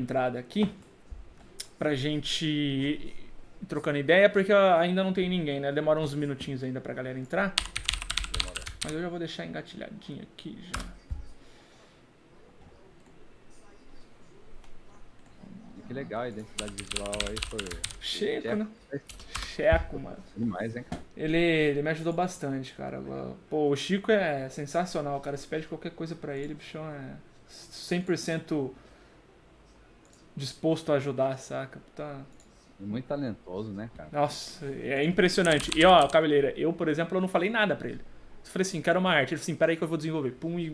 entrada aqui pra gente ir trocando ideia, porque ainda não tem ninguém, né? Demora uns minutinhos ainda pra galera entrar. Demorou. Mas eu já vou deixar engatilhadinho aqui já. E que legal a identidade visual aí por Checo, Checo. né? Checo, Pô, mano. demais, hein, cara? Ele me ajudou bastante, cara. Pô, o Chico é sensacional, cara. Se pede qualquer coisa pra ele, o bichão é 100% disposto a ajudar, saca? Tá. E muito talentoso, né, cara? Nossa, é impressionante. E ó, Cabeleira, eu, por exemplo, eu não falei nada pra ele. Eu falei assim, quero uma arte. Ele falou assim, peraí que eu vou desenvolver. Pum, e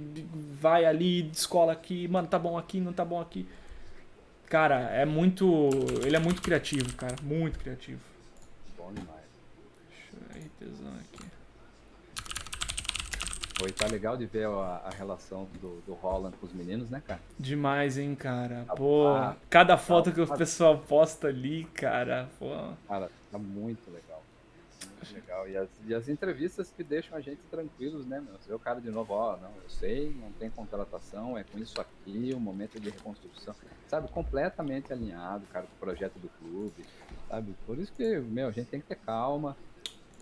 vai ali, descola aqui, mano, tá bom aqui, não tá bom aqui. Cara, é muito. Ele é muito criativo, cara. Muito criativo. Bom demais. Deixa eu ver RTzão aqui. Foi, tá legal de ver a relação do Holland com os meninos, né, cara? Demais, hein, cara. A Pô, pá, cada tal, foto que o sabe? pessoal posta ali, cara. Pô. Cara, tá muito legal. Muito legal. E as entrevistas que deixam a gente tranquilos, né, meu? Você vê o cara de novo, ó, não, eu sei, não tem contratação, é com isso aqui, o momento de reconstrução. Sabe, completamente alinhado, cara, com o projeto do clube, sabe? Por isso que, meu, a gente tem que ter calma.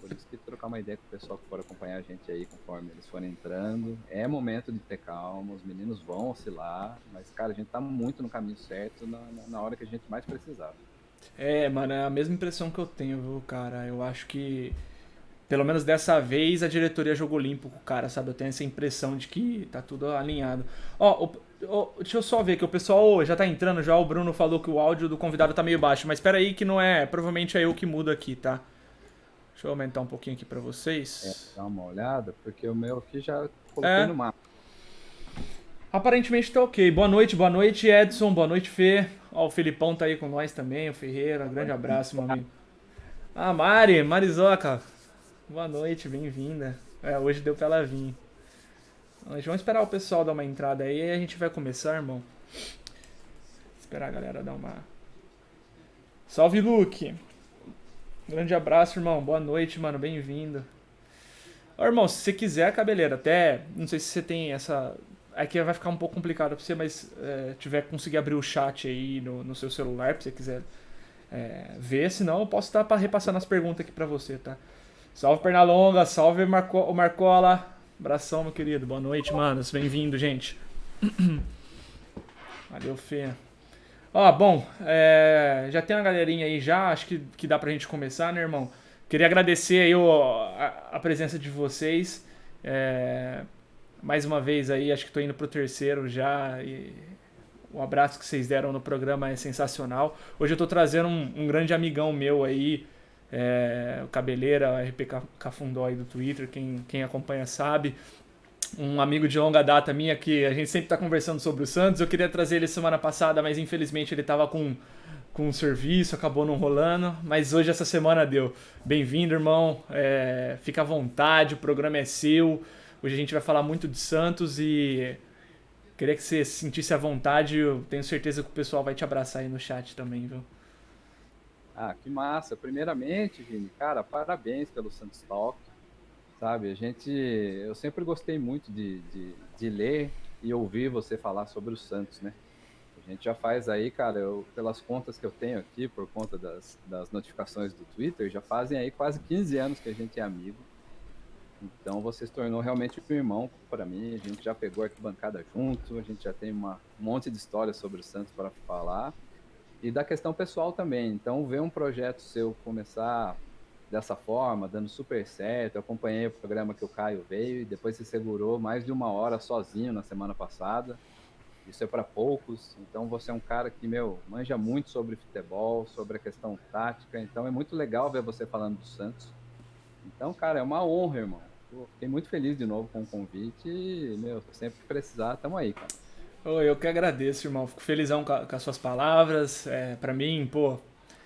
Por isso que trocar uma ideia com o pessoal que for acompanhar a gente aí, conforme eles forem entrando. É momento de ter calma, os meninos vão oscilar, mas, cara, a gente tá muito no caminho certo na hora que a gente mais precisava. É, mano, é a mesma impressão que eu tenho, viu, cara? Eu acho que, pelo menos dessa vez, a diretoria jogou limpo com o cara, sabe? Eu tenho essa impressão de que tá tudo alinhado. Ó, deixa eu só ver que o pessoal já tá entrando já. O Bruno falou que o áudio do convidado tá meio baixo, mas espera aí que não é. Provavelmente é eu que mudo aqui, tá? Deixa eu aumentar um pouquinho aqui pra É, vocês. dá uma olhada, porque o meu aqui já coloquei É, no mapa. aparentemente tá ok. Boa noite, Edson. Boa noite, Fê. Ó, o Felipão tá aí com nós também, o Ferreira. Grande abraço, meu amigo. Ah, Marizoca. Boa noite, bem-vinda. É, hoje deu pra ela vir. Mas vamos esperar o pessoal dar uma entrada aí e a gente vai começar, irmão. Esperar a galera dar uma. Salve, Luke! Grande abraço, irmão. Boa noite, mano. Bem-vindo. Ó, irmão, se você quiser, cabeleira, até. Não sei se você tem essa. Aqui vai ficar um pouco complicado pra você, mas tiver que conseguir abrir o chat aí no seu celular, pra você quiser ver, senão eu posso estar repassando as perguntas aqui pra você, tá? Salve Pernalonga, salve o Marcola. Abração, meu querido. Boa noite, manos. Bem-vindo, gente. Valeu, Fê. Ó, bom, já tem uma galerinha aí já, acho que dá pra gente começar, né, irmão? Queria agradecer aí a presença de vocês. É, mais uma vez aí, acho que tô indo pro terceiro já. E o abraço que vocês deram no programa é sensacional. Hoje eu tô trazendo um grande amigão meu aí, o Cabeleira, RP Cafundó aí do Twitter, quem acompanha sabe. Um amigo de longa data minha que a gente sempre tá conversando sobre o Santos. Eu queria trazer ele semana passada, mas infelizmente ele tava com um serviço, acabou não rolando. Mas hoje, essa semana, deu. Bem-vindo, irmão. Fica à vontade, o programa é seu. Hoje a gente vai falar muito de Santos e queria que você se sentisse à vontade. Eu tenho certeza que o pessoal vai te abraçar aí no chat também, viu? Ah, que massa. Primeiramente, Vini, cara, parabéns pelo Santos Talk, sabe? Eu sempre gostei muito de ler e ouvir você falar sobre o Santos, né? A gente já faz aí, cara, pelas contas que eu tenho aqui, por conta das notificações do Twitter, já fazem aí quase 15 anos que a gente é amigo. Então você se tornou realmente um irmão para mim. A gente já pegou a arquibancada junto, a gente já tem um monte de histórias sobre o Santos para falar. E da questão pessoal também. Então, ver um projeto seu começar dessa forma, dando super certo. Eu acompanhei o programa que o Caio veio e depois se segurou mais de uma hora sozinho na semana passada. Isso é para poucos. Então, você é um cara que, meu, manja muito sobre futebol, sobre a questão tática. Então, é muito legal ver você falando do Santos. Então, cara, é uma honra, irmão. Pô, fiquei muito feliz de novo com o convite e, meu, sempre que precisar, tamo aí, cara. Ô, eu que agradeço, irmão. Fico felizão com as suas palavras. Pra mim, pô,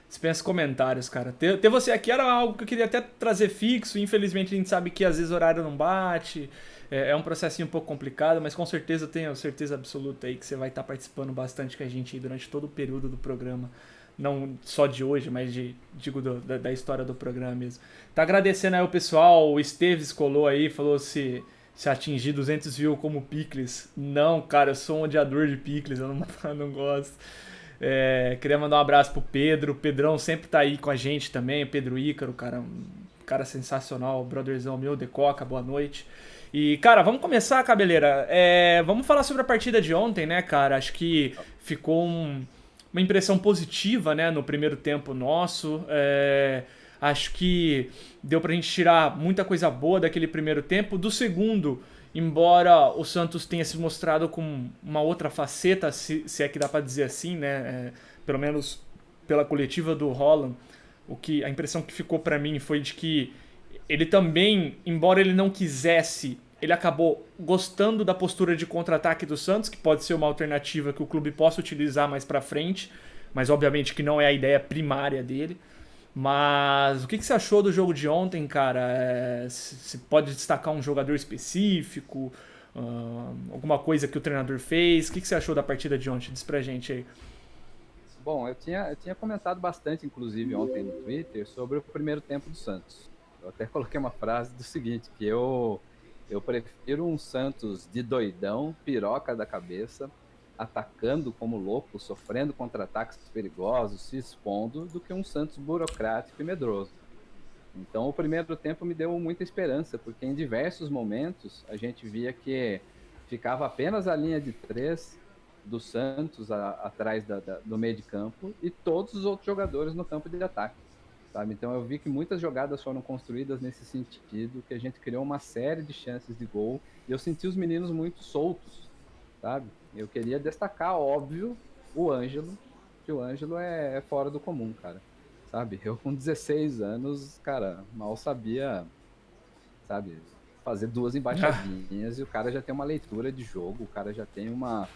dispensa comentários, cara. Ter você aqui era algo que eu queria até trazer fixo. Infelizmente, a gente sabe que às vezes o horário não bate. É um processinho um pouco complicado, mas com certeza eu tenho certeza absoluta aí que você vai estar participando bastante com a gente aí durante todo o período do programa. Não só de hoje, mas digo da história do programa mesmo. Tá agradecendo aí o pessoal. O Esteves colou aí, falou se atingir 200 views como Picles. Não, cara, eu sou um odiador de Picles, eu não, eu não gosto. Queria mandar um abraço pro Pedro. O Pedrão sempre tá aí com a gente também. O Pedro Ícaro, cara, um cara sensacional, brotherzão meu, Decoca, boa noite. E, cara, vamos começar, Cabeleira. Vamos falar sobre a partida de ontem, né, cara? Acho que ficou uma impressão positiva, né, no primeiro tempo nosso. Acho que deu pra gente tirar muita coisa boa daquele primeiro tempo. Do segundo, embora o Santos tenha se mostrado com uma outra faceta, se é que dá pra dizer assim, né? Pelo menos pela coletiva do Holland, a impressão que ficou pra mim foi de que ele também, embora ele não quisesse, ele acabou gostando da postura de contra-ataque do Santos, que pode ser uma alternativa que o clube possa utilizar mais pra frente, mas obviamente que não é a ideia primária dele. Mas o que você achou do jogo de ontem, cara? Se pode destacar um jogador específico, alguma coisa que o treinador fez? O que você achou da partida de ontem? Diz pra gente aí. Bom, eu tinha comentado bastante, inclusive, ontem no Twitter, sobre o primeiro tempo do Santos. Eu até coloquei uma frase do seguinte, que eu prefiro um Santos de doidão, piroca da cabeça, atacando como louco, sofrendo contra-ataques perigosos, se expondo, do que um Santos burocrático e medroso. Então, o primeiro tempo me deu muita esperança, porque em diversos momentos a gente via que ficava apenas a linha de três do Santos atrás do meio de campo e todos os outros jogadores no campo de ataque, sabe? Então, eu vi que muitas jogadas foram construídas nesse sentido, que a gente criou uma série de chances de gol e eu senti os meninos muito soltos, sabe? Eu queria destacar, óbvio, o Ângelo, que o Ângelo é fora do comum, cara. Sabe? Eu com 16 anos, cara, mal sabia, sabe, fazer duas embaixadinhas e o cara já tem uma leitura de jogo, o cara já tem uma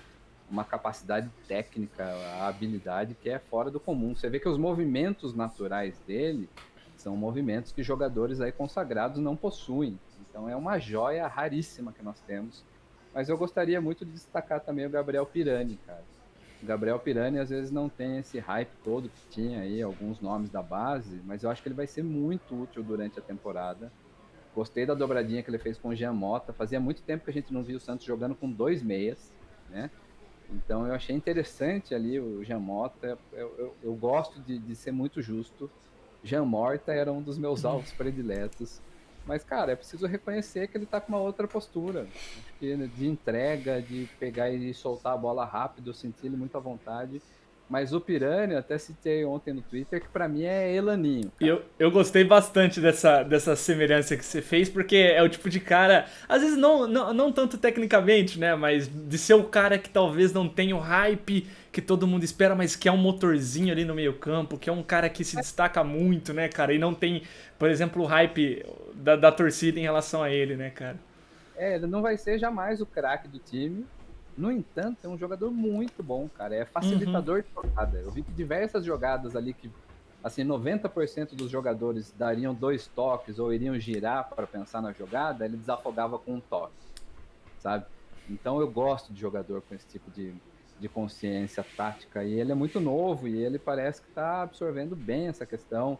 capacidade técnica, a habilidade que é fora do comum. Você vê que os movimentos naturais dele são movimentos que jogadores aí consagrados não possuem. Então é uma joia raríssima que nós temos. Mas eu gostaria muito de destacar também o Gabriel Pirani, cara. O Gabriel Pirani às vezes não tem esse hype todo que tinha aí, alguns nomes da base, mas eu acho que ele vai ser muito útil durante a temporada. Gostei da dobradinha que ele fez com o Jean Mota. Fazia muito tempo que a gente não via o Santos jogando com dois meias, né? Então eu achei interessante ali o Jean Mota. Eu gosto de ser muito justo. Jean Morta era um dos meus alvos prediletos. Mas, cara, é preciso reconhecer que ele tá com uma outra postura. Acho que de entrega, de pegar e soltar a bola rápido, eu senti ele muito à vontade. Mas o Pirani, até citei ontem no Twitter, que pra mim é Elaninho, E cara. eu gostei bastante dessa semelhança que você fez, porque é o tipo de cara, às vezes não tanto tecnicamente, né? Mas de ser o cara que talvez não tenha o hype que todo mundo espera, mas que é um motorzinho ali no meio-campo, que é um cara que se destaca muito, né, cara? E não tem, por exemplo, o hype da torcida em relação a ele, né, cara? Ele não vai ser jamais o craque do time. No entanto, é um jogador muito bom, cara. É Uhum. facilitador de jogada. Eu vi que diversas jogadas ali que, assim, 90% dos jogadores dariam dois toques ou iriam girar para pensar na jogada, ele desafogava com um toque, sabe? Então eu gosto de jogador com esse tipo de consciência tática. E ele é muito novo e ele parece que está absorvendo bem essa questão.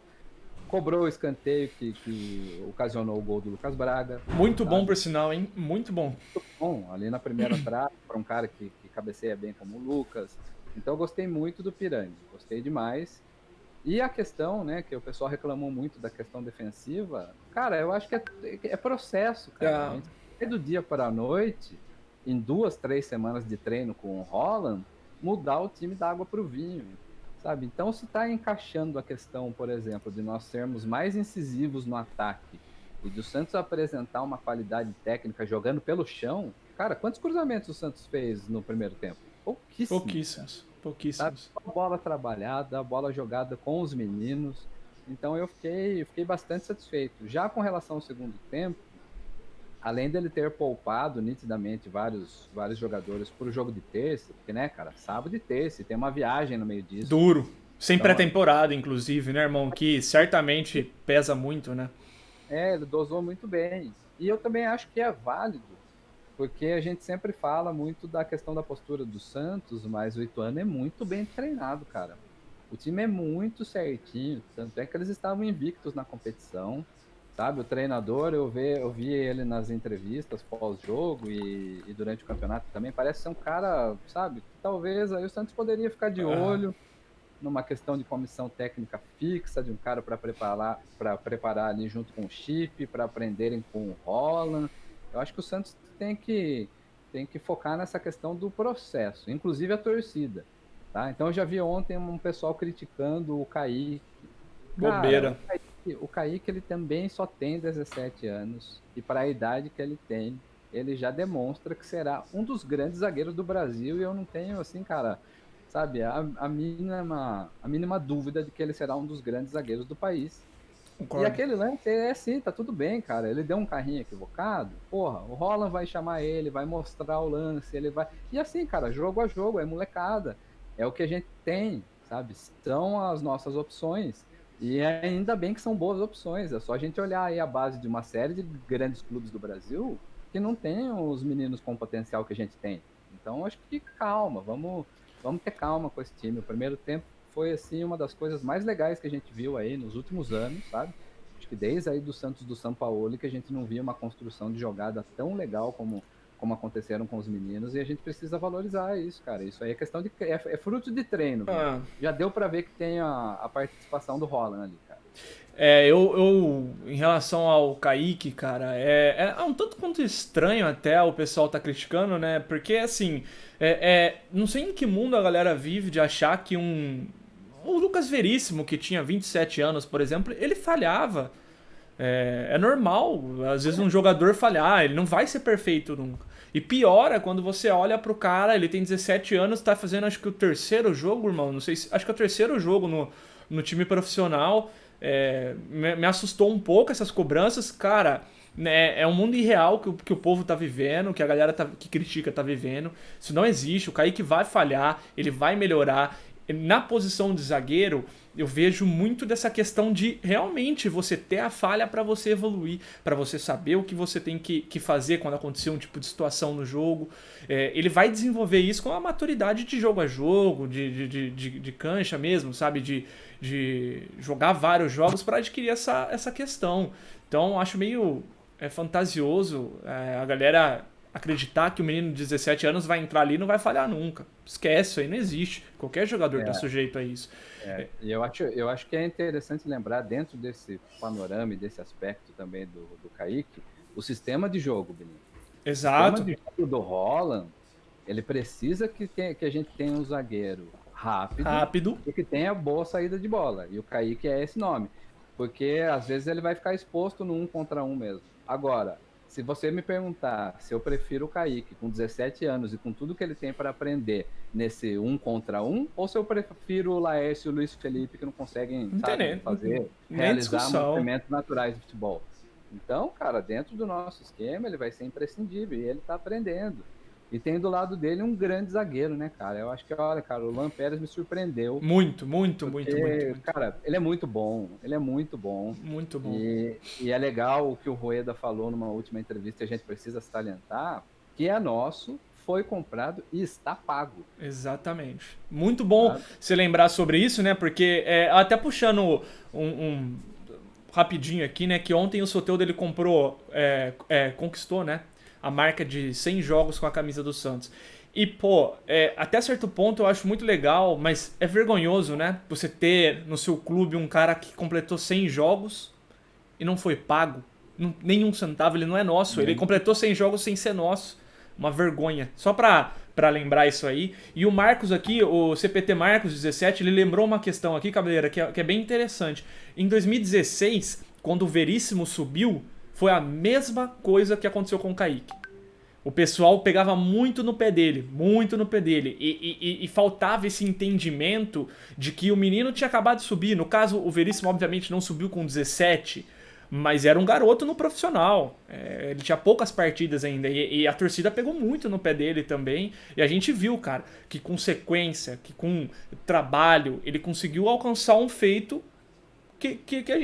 Cobrou o escanteio que ocasionou o gol do Lucas Braga, Muito bom sabe? por sinal, hein? Muito bom. Bom ali na primeira trave, para um cara que cabeceia bem como o Lucas. Então eu gostei muito do Pirani, gostei demais. E a questão, né, que o pessoal reclamou muito da questão defensiva, cara, eu acho que é processo, cara. A Ah, gente sai do dia para a noite, em 2, 3 semanas de treino com o Holland, mudar o time da água para o vinho, sabe? Então, se está encaixando a questão, por exemplo, de nós sermos mais incisivos no ataque e do Santos apresentar uma qualidade técnica jogando pelo chão, cara, quantos cruzamentos o Santos fez no primeiro tempo? Pouquíssimos, cara, pouquíssimos. sabe? Pouquíssimos. A bola trabalhada, a bola jogada com os meninos. Então eu fiquei bastante satisfeito. Já com relação ao segundo tempo, além dele ter poupado nitidamente vários jogadores para o jogo de terça, porque, né, cara, sábado e terça, e tem uma viagem no meio disso. Duro. Sem Então, pré-temporada, inclusive, né, irmão? Que certamente pesa muito, né? ele dosou muito bem. E eu também acho que é válido, porque a gente sempre fala muito da questão da postura do Santos, mas o Ituano é muito bem treinado, cara. O time é muito certinho, tanto é que eles estavam invictos na competição. sabe? O treinador, eu vi ele nas entrevistas pós-jogo e durante o campeonato também, parece ser um cara, sabe? Que talvez aí o Santos poderia ficar de Aham. olho numa questão de comissão técnica fixa, de um cara para preparar ali junto com o Chip, para aprenderem com o Holland. Eu acho que o Santos tem que focar nessa questão do processo, inclusive a torcida. Tá? Então eu já vi ontem um pessoal criticando o Kaique. Cara, Bobeira. O Kaique ele também só tem 17 anos e para a idade que ele tem, ele já demonstra que será um dos grandes zagueiros do Brasil e eu não tenho assim, cara, sabe, a mínima dúvida de que ele será um dos grandes zagueiros do país. E Concordo. aquele lance é assim, tá tudo bem, cara. Ele deu um carrinho equivocado, porra, o Roland vai chamar ele, vai mostrar o lance, ele vai. E assim, cara, jogo a jogo, é molecada. É o que a gente tem, sabe? São as nossas opções. E ainda bem que são boas opções. É só a gente olhar aí a base de uma série de grandes clubes do Brasil que não tem os meninos com o potencial que a gente tem. Então, acho que calma, vamos ter calma com esse time. O primeiro tempo foi assim uma das coisas mais legais que a gente viu aí nos últimos anos, sabe? Acho que desde aí do Santos do Sampaoli que a gente não via uma construção de jogada tão legal como aconteceram com os meninos e a gente precisa valorizar isso, cara. Isso aí é questão de é fruto de treino, viu? Ah, Já deu para ver que tem a participação do Holland ali, cara. em relação ao Kaique, cara, é um tanto quanto estranho até o pessoal tá criticando, né? Porque, assim, não sei em que mundo a galera vive de achar que o Lucas Veríssimo, que tinha 27 anos, por exemplo, ele falhava. É normal, às vezes um jogador falhar, ele não vai ser perfeito nunca. E piora quando você olha pro cara, ele tem 17 anos, tá fazendo acho que o terceiro jogo, irmão, não sei se, acho que é o terceiro jogo no time profissional. Me assustou um pouco essas cobranças, cara. Né, é um mundo irreal que o povo tá vivendo, que a galera que critica tá vivendo. Isso não existe. O Kaique vai falhar, ele vai melhorar. Na posição de zagueiro, eu vejo muito dessa questão de realmente você ter a falha para você evoluir, para você saber o que você tem que fazer quando acontecer um tipo de situação no jogo. Ele vai desenvolver isso com a maturidade de jogo a jogo, de cancha mesmo, sabe? De jogar vários jogos para adquirir essa questão. Então, acho meio fantasioso a galera acreditar que o menino de 17 anos vai entrar ali e não vai falhar nunca. Esquece, isso aí não existe. Qualquer jogador está É, sujeito a isso. e eu acho que é interessante lembrar, dentro desse panorama e desse aspecto também do Kaique, o sistema de jogo, Beninho. O sistema Exato. de jogo do Holland, ele precisa que a gente tenha um zagueiro rápido Rápido. e que tenha boa saída de bola. E o Kaique é esse nome. Porque às vezes ele vai ficar exposto no 1 contra 1 mesmo. Agora, se você me perguntar se eu prefiro o Kaique com 17 anos e com tudo que ele tem para aprender nesse 1 contra 1, ou se eu prefiro o Laércio e o Luiz Felipe que não conseguem, Não tem sabe, nem realizar discussão. movimentos naturais de futebol. Então, cara, dentro do nosso esquema, ele vai ser imprescindível e ele tá aprendendo. E tem do lado dele um grande zagueiro, né, cara? Eu acho que, olha, cara, o Luan Pérez me surpreendeu, Muito, muito, muito, muito, porque, muito. cara, ele é muito bom, ele é muito bom. Muito bom. E é legal o que o Rueda falou numa última entrevista, a gente precisa salientar, que é nosso, foi comprado e está pago. Exatamente. Muito bom Sabe? você lembrar sobre isso, né? Porque até puxando um rapidinho aqui, né? Que ontem o Soteldo ele comprou, conquistou, né? A marca de 100 jogos com a camisa do Santos. E, pô, até certo ponto eu acho muito legal, mas é vergonhoso, né? Você ter no seu clube um cara que completou 100 jogos e não foi pago. Nenhum centavo, ele não é nosso. Ele Nem- completou 100 jogos sem ser nosso. Uma vergonha. Só pra lembrar isso aí. E o Marcos aqui, o CPT Marcos 17, ele lembrou uma questão aqui, Cabeleira, que é bem interessante. Em 2016, quando o Veríssimo subiu, foi a mesma coisa que aconteceu com o Kaique. O pessoal pegava muito no pé dele, muito no pé dele. E faltava esse entendimento de que o menino tinha acabado de subir. No caso, o Veríssimo, obviamente, não subiu com 17, mas era um garoto no profissional. Ele tinha poucas partidas ainda. E a torcida pegou muito no pé dele também. E a gente viu, cara, que com sequência, que com trabalho, ele conseguiu alcançar um feito que a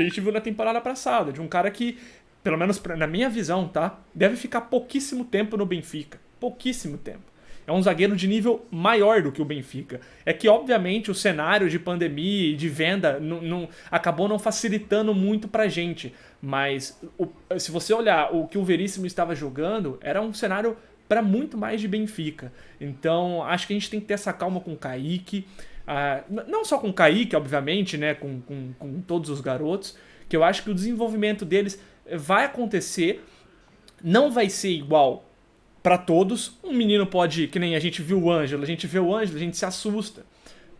gente viu na temporada passada, de um cara que, pelo menos na minha visão, tá? Deve ficar pouquíssimo tempo no Benfica. Pouquíssimo tempo. É um zagueiro de nível maior do que o Benfica. É que, obviamente, o cenário de pandemia e de venda acabou não facilitando muito pra gente. Mas se você olhar o que o Veríssimo estava jogando, era um cenário para muito mais de Benfica. Então, acho que a gente tem que ter essa calma com o Kaique. Não só com o Kaique, obviamente, né? Com todos os garotos. Que eu acho que o desenvolvimento deles vai acontecer. Não vai ser igual para todos. Um menino pode, que nem a gente viu o Ângelo, a gente vê o Ângelo, a gente se assusta.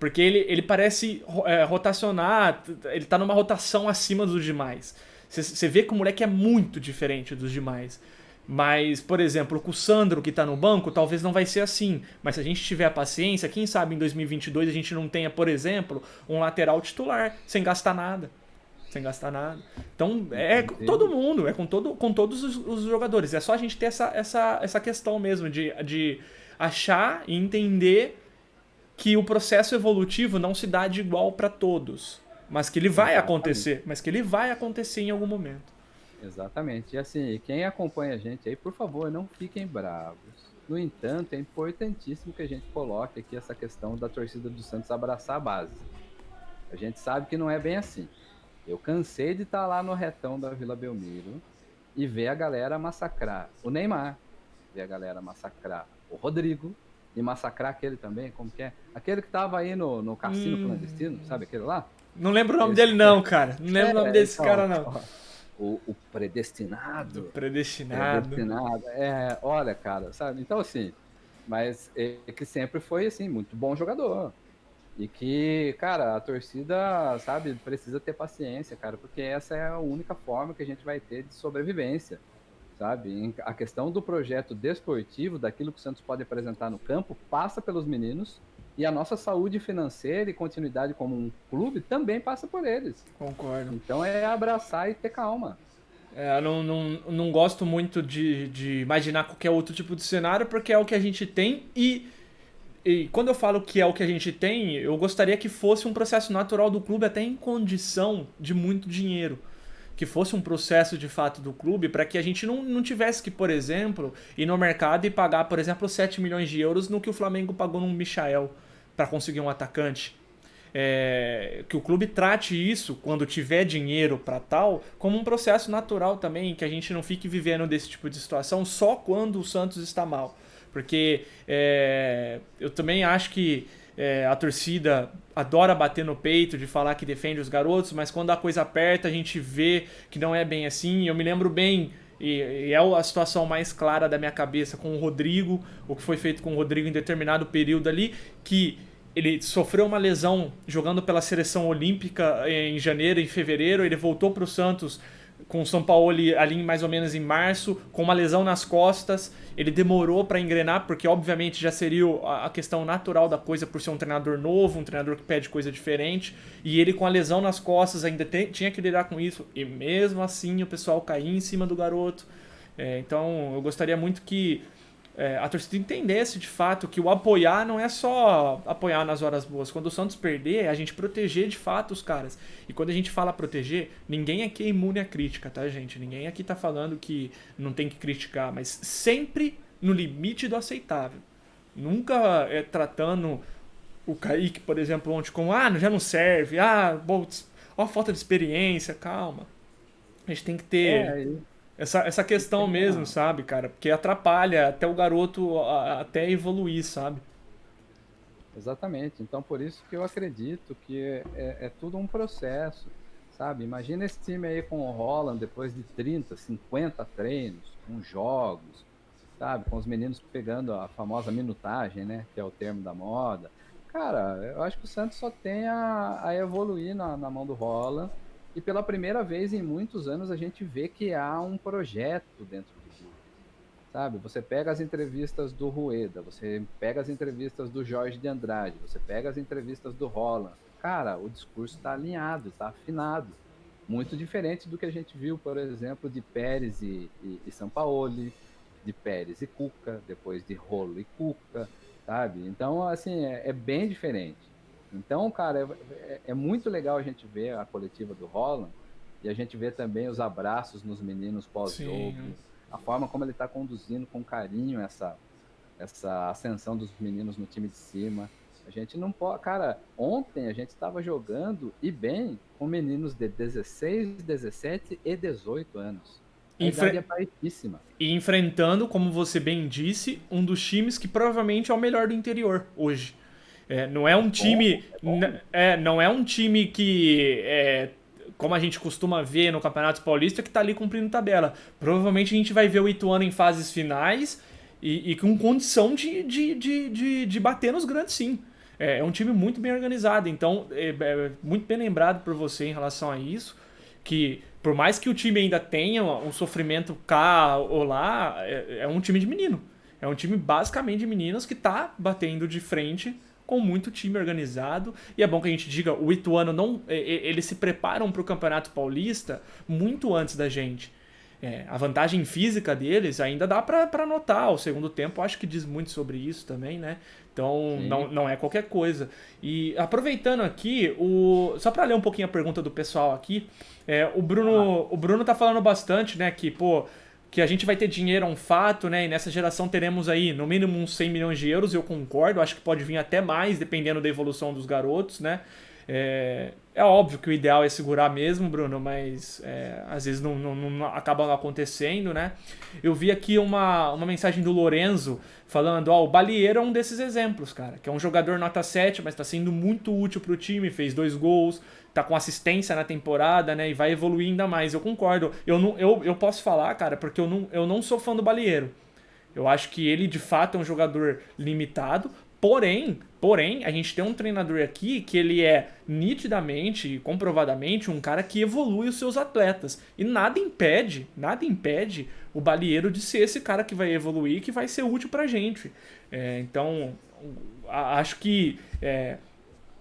Porque ele parece rotacionar, ele tá numa rotação acima dos demais. Você vê que o moleque é muito diferente dos demais. Mas, por exemplo, com o Sandro que tá no banco, talvez não vai ser assim. Mas se a gente tiver a paciência, quem sabe em 2022 a gente não tenha, por exemplo, um lateral titular, sem gastar nada. Sem gastar nada. Então, é com todo mundo, é com todos os jogadores. É só a gente ter essa questão mesmo de achar e entender que o processo evolutivo não se dá de igual para todos. Mas que ele vai acontecer. Mas que ele vai acontecer em algum momento. Exatamente. E assim, quem acompanha a gente aí, por favor, não fiquem bravos. No entanto, é importantíssimo que a gente coloque aqui essa questão da torcida do Santos abraçar a base. A gente sabe que não é bem assim. Eu cansei de estar lá no retão da Vila Belmiro e ver a galera massacrar o Neymar, ver a galera massacrar o Rodrigo e massacrar aquele também, como que é? Aquele que tava aí no cassino clandestino, sabe aquele lá? Não lembro o nome Esse... dele não, cara. Não lembro o nome desse então, cara não. ó, o predestinado. Predestinado. Predestinado. É, olha, cara, sabe? Então, assim, mas é que sempre foi, assim, muito bom jogador. E que, cara, a torcida, sabe, precisa ter paciência, cara, porque essa é a única forma que a gente vai ter de sobrevivência, sabe? A questão do projeto desportivo, daquilo que o Santos pode apresentar no campo, passa pelos meninos e a nossa saúde financeira e continuidade como um clube também passa por eles. Concordo. Então é abraçar e ter calma. Eu não gosto muito de imaginar qualquer outro tipo de cenário, porque é o que a gente tem e quando eu falo que é o que a gente tem, eu gostaria que fosse um processo natural do clube até em condição de muito dinheiro. Que fosse um processo de fato do clube para que a gente não tivesse que, por exemplo, ir no mercado e pagar, por exemplo, 7 milhões de euros no que o Flamengo pagou num Michael para conseguir um atacante. Que o clube trate isso, quando tiver dinheiro para tal, como um processo natural também, que a gente não fique vivendo desse tipo de situação só quando o Santos está mal. Porque eu também acho que a torcida adora bater no peito de falar que defende os garotos, mas quando a coisa aperta a gente vê que não é bem assim. Eu me lembro bem, e é a situação mais clara da minha cabeça com o Rodrigo, o que foi feito com o Rodrigo em determinado período ali, que ele sofreu uma lesão jogando pela seleção olímpica em janeiro, em fevereiro, ele voltou para o Santos com o São Paulo ali mais ou menos em março, com uma lesão nas costas. Ele demorou para engrenar, porque obviamente já seria a questão natural da coisa por ser um treinador novo, um treinador que pede coisa diferente, e ele com a lesão nas costas ainda tinha que lidar com isso, e mesmo assim o pessoal caía em cima do garoto. Então eu gostaria muito que a torcida entendesse de fato que o apoiar não é só apoiar nas horas boas. Quando o Santos perder, é a gente proteger de fato os caras. E quando a gente fala proteger, ninguém aqui é imune à crítica, tá, gente? Ninguém aqui tá falando que não tem que criticar, mas sempre no limite do aceitável. Nunca tratando o Kaique, por exemplo, ontem como, já não serve, ó, falta de experiência, calma. A gente tem que ter essa questão mesmo, sabe, cara? Porque atrapalha até o garoto até evoluir, sabe? Exatamente. Então, por isso que eu acredito que é tudo um processo, sabe? Imagina esse time aí com o Holland depois de 30, 50 treinos, com jogos, sabe? Com os meninos pegando a famosa minutagem, né? Que é o termo da moda. Cara, eu acho que o Santos só tem a evoluir na mão do Holland. E pela primeira vez em muitos anos a gente vê que há um projeto dentro do clube, sabe? Você pega as entrevistas do Rueda, você pega as entrevistas do Jorge de Andrade, você pega as entrevistas do Holland. Cara, o discurso está alinhado, está afinado. Muito diferente do que a gente viu, por exemplo, de Pérez e Sampaoli, de Pérez e Cuca, depois de Rolo e Cuca, sabe? Então, assim, é bem diferente. Então, cara, é muito legal a gente ver a coletiva do Holland e a gente vê também os abraços nos meninos pós-jogo, a forma como ele está conduzindo com carinho essa ascensão dos meninos no time de cima. A gente não pode. Cara, ontem a gente estava jogando e bem com meninos de 16, 17 e 18 anos. A idade é baixíssima. E enfrentando, como você bem disse, um dos times que provavelmente é o melhor do interior hoje. Não é um time. Bom. Não é um time que. Como a gente costuma ver no Campeonato Paulista, que tá ali cumprindo tabela. Provavelmente a gente vai ver o Ituano em fases finais e com condição de bater nos grandes, sim. É um time muito bem organizado. Então, muito bem lembrado por você em relação a isso. Que por mais que o time ainda tenha um sofrimento cá ou lá, é um time de menino. É um time basicamente de meninos que tá batendo de frente com muito time organizado. E é bom que a gente diga, o Ituano não. Eles se preparam para o Campeonato Paulista muito antes da gente. A vantagem física deles ainda dá para notar. O segundo tempo acho que diz muito sobre isso também, né? Então não é qualquer coisa. E aproveitando aqui, só para ler um pouquinho a pergunta do pessoal aqui, o Bruno tá falando bastante, né? Que a gente vai ter dinheiro é um fato, né? E nessa geração teremos aí no mínimo uns 100 milhões de euros, eu concordo. Acho que pode vir até mais, dependendo da evolução dos garotos, né? É óbvio que o ideal é segurar mesmo, Bruno, mas às vezes não acaba não acontecendo, né? Eu vi aqui uma mensagem do Lorenzo falando, o Balieiro é um desses exemplos, cara, que é um jogador nota 7, mas tá sendo muito útil pro time, fez 2 gols, tá com assistência na temporada, né? E vai evoluir ainda mais. Eu concordo. Eu posso falar, cara, porque eu não sou fã do Balieiro. Eu acho que ele de fato é um jogador limitado. Porém, a gente tem um treinador aqui que ele é nitidamente e comprovadamente um cara que evolui os seus atletas. E nada impede o Balieiro de ser esse cara que vai evoluir, que vai ser útil pra gente. Então, acho que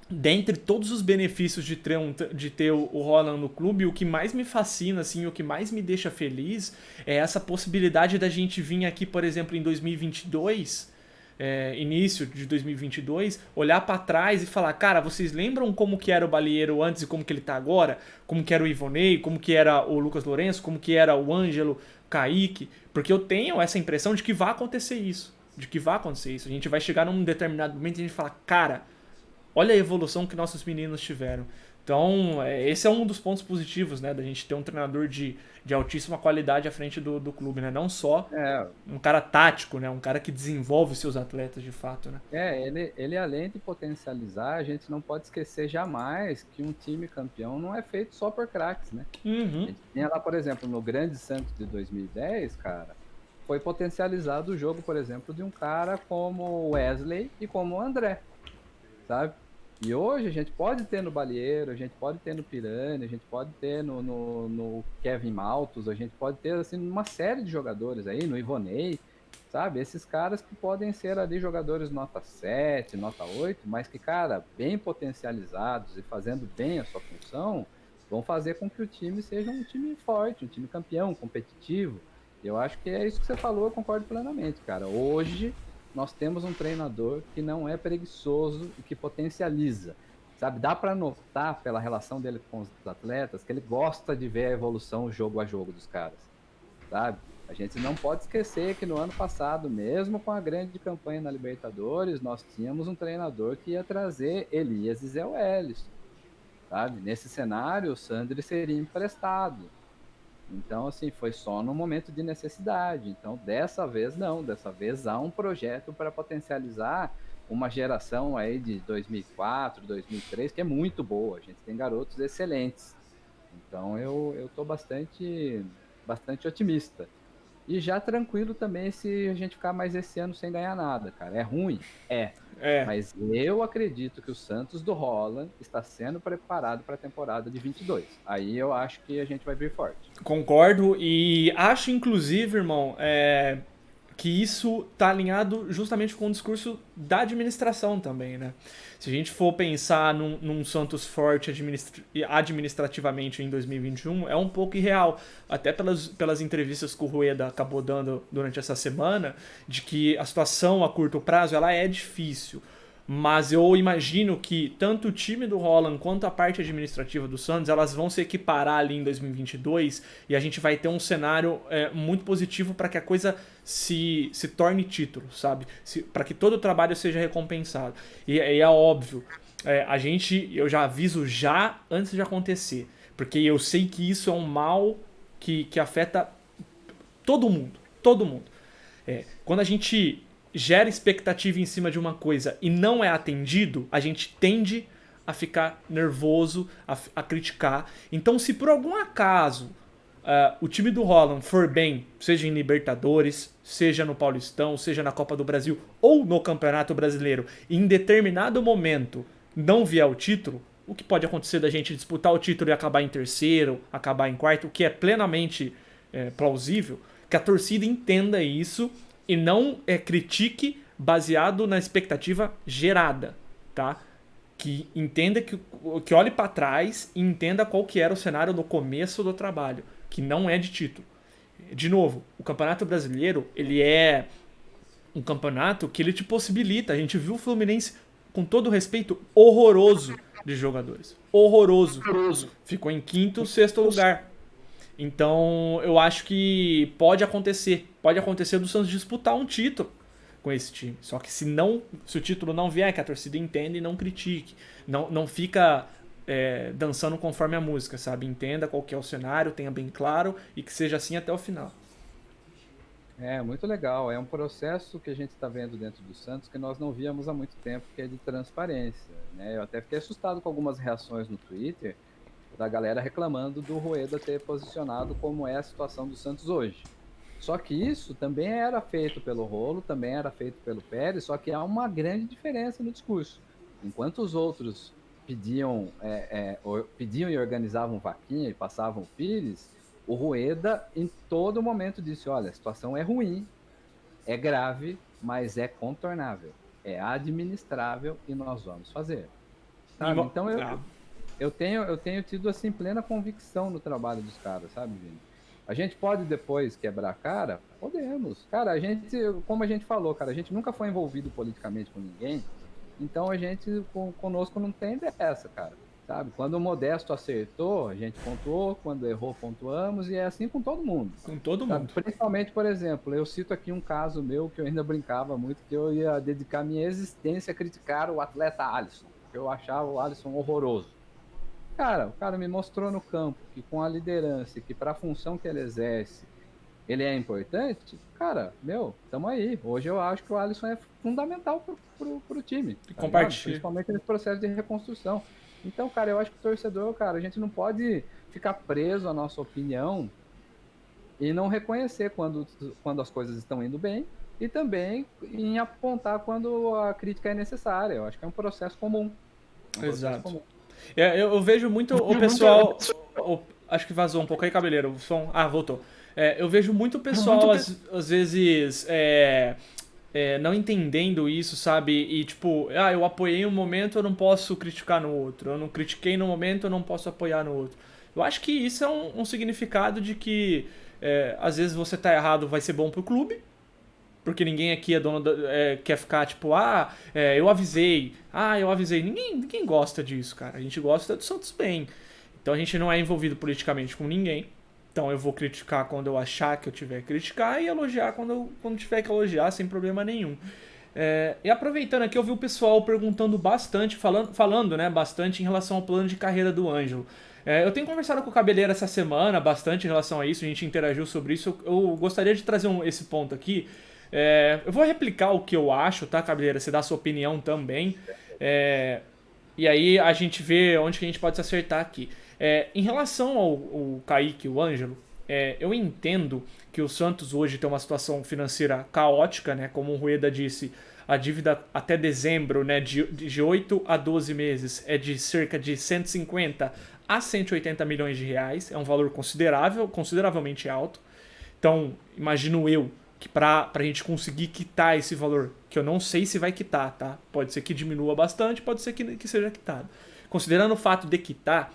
dentre todos os benefícios de ter o Haaland no clube, o que mais me fascina, assim, o que mais me deixa feliz é essa possibilidade da gente vir aqui, por exemplo, em 2022, início de 2022, olhar para trás e falar, cara, vocês lembram como que era o Balieiro antes e como que ele tá agora? Como que era o Ivonei, como que era o Lucas Lourenço, como que era o Ângelo, o Kaique? Porque eu tenho essa impressão de que vai acontecer isso. A gente vai chegar num determinado momento e a gente fala, cara, olha a evolução que nossos meninos tiveram. Então, esse é um dos pontos positivos, né? Da gente ter um treinador de altíssima qualidade à frente do clube, né? Não só um cara tático, né? Um cara que desenvolve seus atletas de fato, né? Ele além de potencializar, a gente não pode esquecer jamais que um time campeão não é feito só por craques, né? Uhum. A gente tinha lá, por exemplo, no Grande Santos de 2010, cara, foi potencializado o jogo, por exemplo, de um cara como o Wesley e como o André, sabe? E hoje a gente pode ter no Balieiro, a gente pode ter no Pirani, a gente pode ter no Kevin Maltos, a gente pode ter assim uma série de jogadores aí, no Ivonei, sabe? Esses caras que podem ser ali jogadores nota 7, nota 8, mas que, cara, bem potencializados e fazendo bem a sua função, vão fazer com que o time seja um time forte, um time campeão, competitivo. Eu acho que é isso que você falou, eu concordo plenamente, cara. Hoje nós temos um treinador que não é preguiçoso e que potencializa, sabe? Dá para notar pela relação dele com os atletas que ele gosta de ver a evolução jogo a jogo dos caras, sabe? A gente não pode esquecer que no ano passado, mesmo com a grande campanha na Libertadores, nós tínhamos um treinador que ia trazer Elias e Zé Welles, sabe? Nesse cenário, o Sandri seria emprestado. Então, assim, foi só no momento de necessidade. Então, dessa vez, não. Dessa vez, há um projeto para potencializar uma geração aí de 2004, 2003, que é muito boa. A gente tem garotos excelentes. Então, eu tô bastante otimista. E já tranquilo também se a gente ficar mais esse ano sem ganhar nada, cara. É ruim? É. Mas eu acredito que o Santos do Haaland está sendo preparado para a temporada de 22. Aí eu acho que a gente vai vir forte. Concordo e acho, inclusive, irmão, que isso tá alinhado justamente com o discurso da administração também, né? Se a gente for pensar num Santos forte administrativamente em 2021, é um pouco irreal. Até pelas entrevistas que o Rueda acabou dando durante essa semana, de que a situação a curto prazo ela é difícil. Mas eu imagino que tanto o time do Haaland quanto a parte administrativa do Santos, elas vão se equiparar ali em 2022 e a gente vai ter um cenário muito positivo para que a coisa se torne título, sabe? Para que todo o trabalho seja recompensado. E é óbvio, eu já aviso já antes de acontecer, porque eu sei que isso é um mal que afeta todo mundo, todo mundo. Quando a gente gera expectativa em cima de uma coisa e não é atendido, a gente tende a ficar nervoso, a criticar. Então, se por algum acaso o time do Holland for bem, seja em Libertadores, seja no Paulistão, seja na Copa do Brasil ou no Campeonato Brasileiro, e em determinado momento não vier o título, o que pode acontecer da gente disputar o título e acabar em terceiro, acabar em quarto, o que é plenamente plausível, que a torcida entenda isso e não critique baseado na expectativa gerada, tá? Que entenda, que olhe para trás e entenda qual que era o cenário no começo do trabalho, que não é de título. De novo, o Campeonato Brasileiro, ele é um campeonato que ele te possibilita. A gente viu o Fluminense, com todo respeito, horroroso de jogadores. Horroroso. Ficou em quinto, sexto lugar. Então, eu acho que pode acontecer do Santos disputar um título com esse time. Só que se o título não vier, que a torcida entenda e não critique. Não fica dançando conforme a música, sabe? Entenda qual que é o cenário, tenha bem claro e que seja assim até o final. Muito legal. É um processo que a gente está vendo dentro do Santos que nós não víamos há muito tempo, que é de transparência, né? Eu até fiquei assustado com algumas reações no Twitter da galera reclamando do Rueda ter posicionado como é a situação do Santos hoje. Só que isso também era feito pelo Rolo, também era feito pelo Pérez, só que há uma grande diferença no discurso. Enquanto os outros pediam e organizavam vaquinha e passavam o Pires, o Rueda em todo momento disse, olha, a situação é ruim, é grave, mas é contornável, é administrável e nós vamos fazer. Sabe? Então eu tenho tido assim plena convicção no trabalho dos caras, sabe, Vini? A gente pode depois quebrar a cara? Podemos. Cara, como a gente falou, cara, a gente nunca foi envolvido politicamente com ninguém, então a gente, conosco não tem dessa, cara, sabe? Quando o Modesto acertou, a gente pontuou, quando errou, pontuamos, e é assim com todo mundo. Com todo mundo. Principalmente, por exemplo, eu cito aqui um caso meu que eu ainda brincava muito, que eu ia dedicar minha existência a criticar o atleta Alisson, que eu achava o Alisson horroroso. Cara, o cara me mostrou no campo que com a liderança, que para a função que ele exerce, ele é importante. Cara, tamo aí. Hoje eu acho que o Alisson é fundamental pro time. Compartilha. Principalmente nesse processo de reconstrução. Então, cara, eu acho que o torcedor, cara, a gente não pode ficar preso à nossa opinião e não reconhecer quando as coisas estão indo bem e também em apontar quando a crítica é necessária. Eu acho que é um processo comum. Exato. Eu vejo muito o pessoal... acho que vazou um pouco aí, cabeleiro. O som... voltou. Eu vejo muito o pessoal, às vezes, não entendendo isso, sabe? E tipo, eu apoiei um momento, eu não posso criticar no outro. Eu não critiquei no momento, eu não posso apoiar no outro. Eu acho que isso é um significado de que, às vezes, você tá errado, vai ser bom pro clube. Porque ninguém aqui é dono quer ficar tipo, eu avisei. Eu avisei. Ninguém gosta disso, cara. A gente gosta do Santos bem. Então a gente não é envolvido politicamente com ninguém. Então eu vou criticar quando eu achar que eu tiver que criticar e elogiar quando tiver que elogiar, sem problema nenhum. E aproveitando aqui, eu vi o pessoal perguntando bastante, falando, né, bastante em relação ao plano de carreira do Ângelo. Eu tenho conversado com o Cabeleiro essa semana bastante em relação a isso, a gente interagiu sobre isso. Eu gostaria de trazer esse ponto aqui. Eu vou replicar o que eu acho, tá, Cabeleira? Você dá a sua opinião também. E aí a gente vê onde que a gente pode se acertar aqui. Em relação ao Kaique e o Ângelo, eu entendo que o Santos hoje tem uma situação financeira caótica, né? Como o Rueda disse, a dívida até dezembro, né, de 8 a 12 meses é de cerca de 150 a 180 milhões de reais. É um valor consideravelmente alto. Então, imagino eu que pra gente conseguir quitar esse valor, que eu não sei se vai quitar, tá? Pode ser que diminua bastante, pode ser que seja quitado. Considerando o fato de quitar,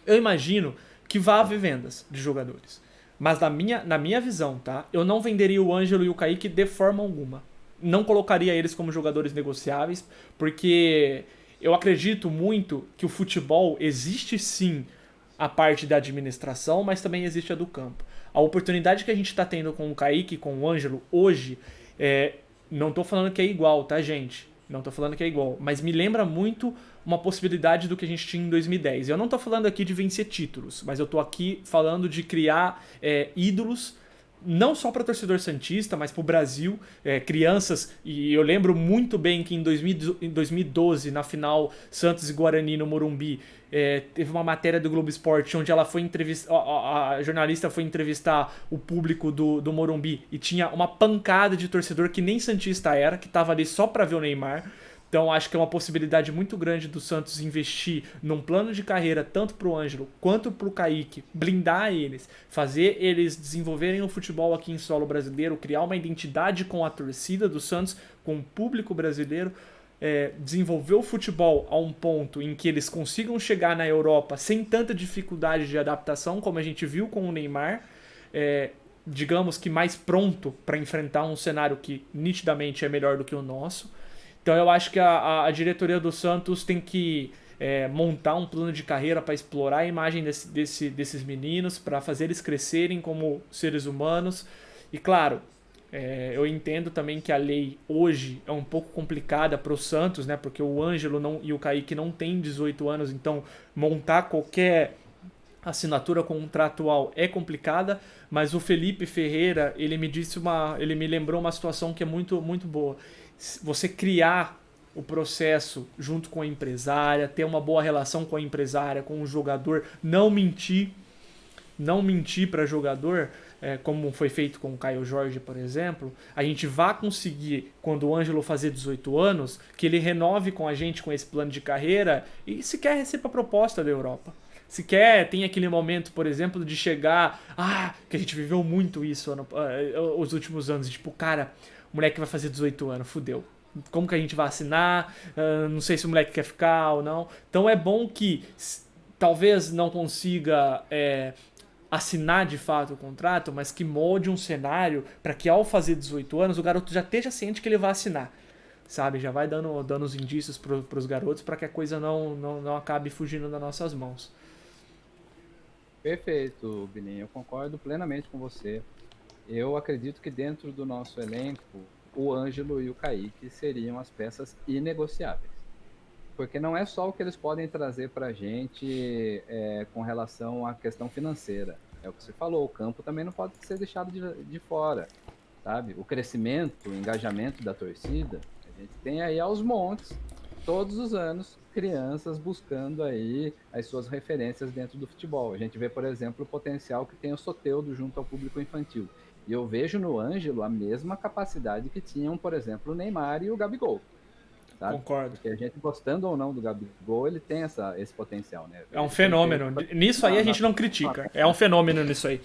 eu imagino que vá haver vendas de jogadores. Mas na minha visão, tá? Eu não venderia o Ângelo e o Kaique de forma alguma. Não colocaria eles como jogadores negociáveis, porque eu acredito muito que o futebol existe sim a parte da administração, mas também existe a do campo. a oportunidade que a gente está tendo com o Kaique, com o Ângelo hoje, não tô falando que é igual, tá, gente? Não tô falando que é igual, mas me lembra muito uma possibilidade do que a gente tinha em 2010. Eu não tô falando aqui de vencer títulos, mas eu tô aqui falando de criar ídolos, não só para torcedor santista, mas para o Brasil, crianças. E eu lembro muito bem que em 2012, na final Santos e Guarani no Morumbi, teve uma matéria do Globo Esporte onde ela foi entrevistar, a jornalista foi entrevistar o público do Morumbi e tinha uma pancada de torcedor que nem santista era, que tava ali só para ver o Neymar. Então acho que é uma possibilidade muito grande do Santos investir num plano de carreira tanto pro Ângelo quanto pro Kaique, blindar eles, fazer eles desenvolverem o futebol aqui em solo brasileiro, criar uma identidade com a torcida do Santos, com o público brasileiro, desenvolver o futebol a um ponto em que eles consigam chegar na Europa sem tanta dificuldade de adaptação, como a gente viu com o Neymar, digamos que mais pronto para enfrentar um cenário que nitidamente é melhor do que o nosso. Então eu acho que a diretoria do Santos tem que montar um plano de carreira para explorar a imagem desses meninos, para fazer eles crescerem como seres humanos. E claro, eu entendo também que a lei hoje é um pouco complicada para o Santos, né? Porque o Ângelo e o Kaique não têm 18 anos, então montar qualquer assinatura contratual é complicada, mas o Felipe Ferreira, ele me lembrou uma situação que é muito, muito boa. Você criar o processo junto com a empresária, ter uma boa relação com a empresária, com o jogador, não mentir para jogador, como foi feito com o Caio Jorge, por exemplo, a gente vai conseguir, quando o Ângelo fazer 18 anos, que ele renove com a gente com esse plano de carreira e se quer receba a proposta da Europa. Se quer, tem aquele momento, por exemplo, de chegar... que a gente viveu muito isso os últimos anos. Tipo, cara, o moleque vai fazer 18 anos, fudeu. Como que a gente vai assinar? Não sei se o moleque quer ficar ou não. Então é bom que talvez não consiga assinar de fato o contrato, mas que molde um cenário para que ao fazer 18 anos o garoto já esteja ciente que ele vai assinar. Sabe? Já vai dando os indícios para os garotos para que a coisa não acabe fugindo das nossas mãos. Perfeito, Bininho. Eu concordo plenamente com você. Eu acredito que dentro do nosso elenco, o Ângelo e o Kaique seriam as peças inegociáveis. Porque não é só o que eles podem trazer para a gente com relação à questão financeira. É o que você falou, o campo também não pode ser deixado de fora, sabe? O crescimento, o engajamento da torcida, a gente tem aí aos montes, todos os anos, crianças buscando aí as suas referências dentro do futebol. A gente vê, por exemplo, o potencial que tem o Soteldo junto ao público infantil. E eu vejo no Ângelo a mesma capacidade que tinham, por exemplo, o Neymar e o Gabigol. Sabe? Concordo. Porque a gente, gostando ou não do Gabigol, ele tem esse potencial, né? É um fenômeno. Nisso aí a gente não critica. É um fenômeno nisso aí.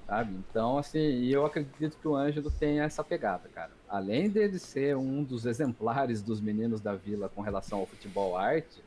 Sabe? Então, assim, e eu acredito que o Ângelo tem essa pegada, cara. Além dele ser um dos exemplares dos meninos da Vila com relação ao futebol arte,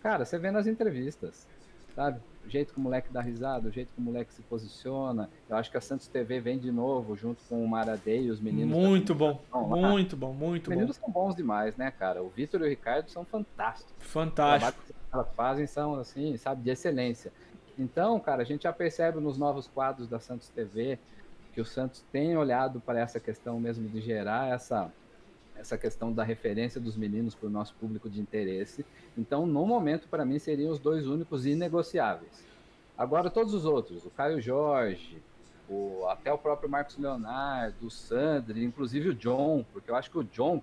cara, você vê nas entrevistas, sabe? O jeito que o moleque dá risada, o jeito que o moleque se posiciona. Eu acho que a Santos TV vem de novo, junto com o Maradei e os meninos. Muito bom, muito bom, muito bom. Os meninos são bons demais, né, cara? O Vitor e o Ricardo são fantásticos. Fantástico. O trabalho que elas fazem são, assim, sabe, de excelência. Então, cara, a gente já percebe nos novos quadros da Santos TV que o Santos tem olhado para essa questão mesmo de gerar essa questão da referência dos meninos para o nosso público de interesse. Então, no momento, para mim, seriam os dois únicos inegociáveis. Agora, todos os outros, o Caio Jorge, até o próprio Marcos Leonardo, o Sandri, inclusive o John, porque eu acho que o John